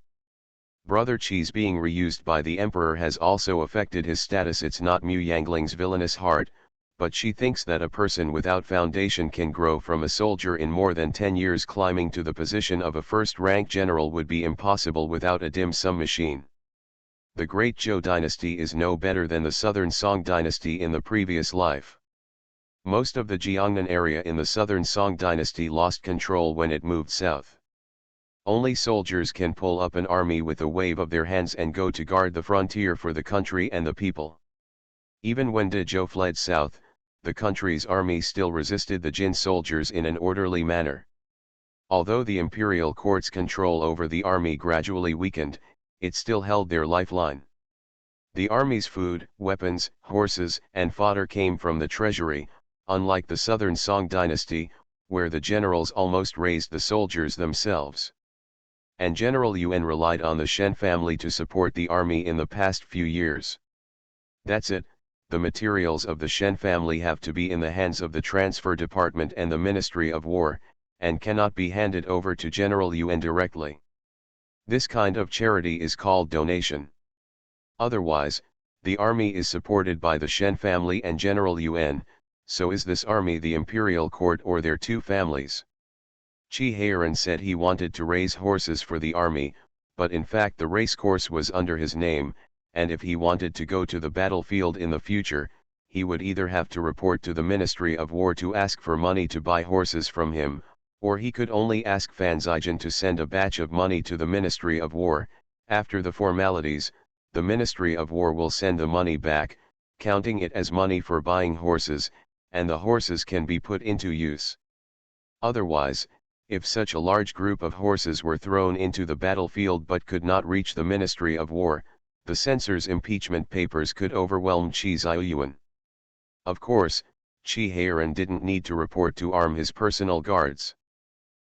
Brother Qi's being reused by the emperor has also affected his status. It's not Mu Yangling's villainous heart, but she thinks that a person without foundation can grow from a soldier in more than 10 years. Climbing to the position of a first-rank general would be impossible without a dim sum machine. The Great Zhou dynasty is no better than the Southern Song dynasty in the previous life. Most of the Jiangnan area in the Southern Song dynasty lost control when it moved south. Only soldiers can pull up an army with a wave of their hands and go to guard the frontier for the country and the people. Even when De Zhou fled south, the country's army still resisted the Jin soldiers in an orderly manner. Although the imperial court's control over the army gradually weakened, it still held their lifeline. The army's food, weapons, horses, and fodder came from the treasury, unlike the Southern Song dynasty, where the generals almost raised the soldiers themselves. And General Yuan relied on the Shen family to support the army in the past few years. That's it, the materials of the Shen family have to be in the hands of the Transfer Department and the Ministry of War, and cannot be handed over to General Yuan directly. This kind of charity is called donation. Otherwise, the army is supported by the Shen family and General Yuan, so is this army the imperial court or their two families? Qi Heiran said he wanted to raise horses for the army, but in fact the racecourse was under his name, and if he wanted to go to the battlefield in the future, he would either have to report to the Ministry of War to ask for money to buy horses from him, or he could only ask Fan Zijian to send a batch of money to the Ministry of War. After the formalities, the Ministry of War will send the money back, counting it as money for buying horses, and the horses can be put into use. Otherwise, if such a large group of horses were thrown into the battlefield but could not reach the Ministry of War, the censor's impeachment papers could overwhelm Qi Ziyuan. Of course, Qi Heiran didn't need to report to arm his personal guards.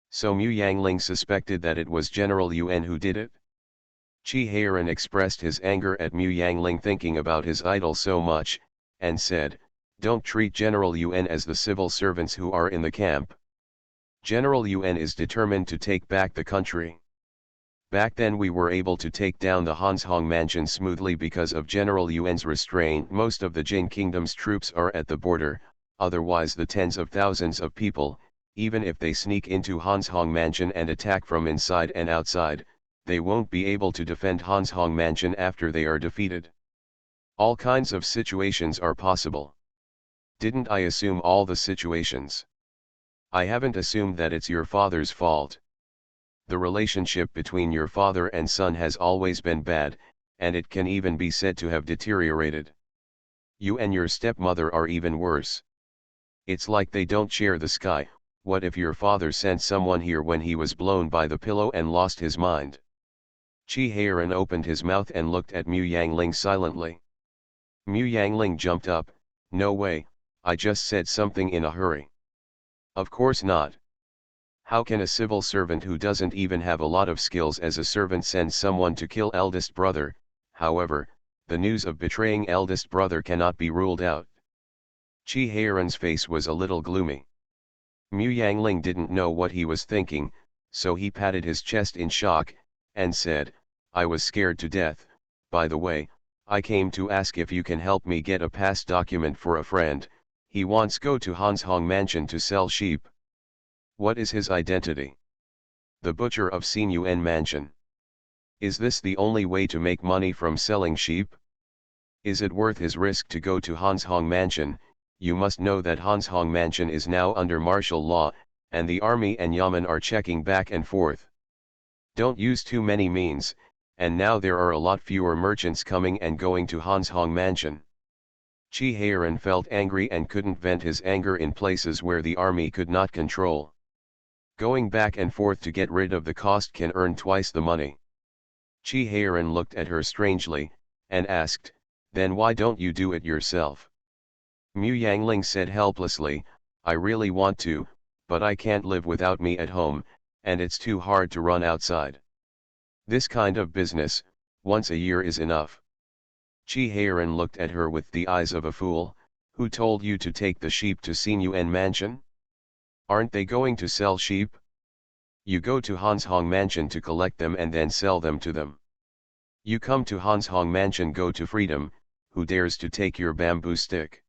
So Mu Yangling suspected that it was General Yuan who did it? Qi Heiran expressed his anger at Mu Yangling thinking about his idol so much, and said, "Don't treat General Yuan as the civil servants who are in the camp. General Yuan is determined to take back the country. Back then we were able to take down the Hanzhong mansion smoothly because of General Yuan's restraint. Most of the Jin kingdom's troops are at the border, otherwise the tens of thousands of people, even if they sneak into Hanzhong mansion and attack from inside and outside, they won't be able to defend Hanzhong mansion after they are defeated. All kinds of situations are possible. Didn't I assume all the situations? I haven't assumed that it's your father's fault. The relationship between your father and son has always been bad, and it can even be said to have deteriorated. You and your stepmother are even worse. It's like they don't share the sky. What if your father sent someone here when he was blown by the pillow and lost his mind?" Qi Heiran opened his mouth and looked at Mu Yangling silently. Mu Yangling jumped up, "No way, I just said something in a hurry." "Of course not. How can a civil servant who doesn't even have a lot of skills as a servant send someone to kill eldest brother?" However, the news of betraying eldest brother cannot be ruled out. Qi Heiran's face was a little gloomy. Mu Yangling didn't know what he was thinking, so he patted his chest in shock, and said, "I was scared to death. By the way, I came to ask if you can help me get a pass document for a friend. He wants go to Hanzhong mansion to sell sheep." "What is his identity?" "The butcher of Xinyuan mansion." "Is this the only way to make money from selling sheep? Is it worth his risk to go to Hanzhong mansion? You must know that Hanzhong mansion is now under martial law, and the army and yamen are checking back and forth. Don't use too many means, and now there are a lot fewer merchants coming and going to Hanzhong mansion." Qi Heiran felt angry and couldn't vent his anger in places where the army could not control. Going back and forth to get rid of the cost can earn twice the money. Qi Heiran looked at her strangely, and asked, "Then why don't you do it yourself?" Mu Yangling said helplessly, "I really want to, but I can't live without me at home, and it's too hard to run outside. This kind of business, once a year is enough." Qi Heiran looked at her with the eyes of a fool. "Who told you to take the sheep to Xinyuan mansion?" Aren't they going to sell sheep? You go to Han's Hong Mansion to collect them and then sell them to them. You come to Han's Hong Mansion, go to Freedom, who dares to take your bamboo stick?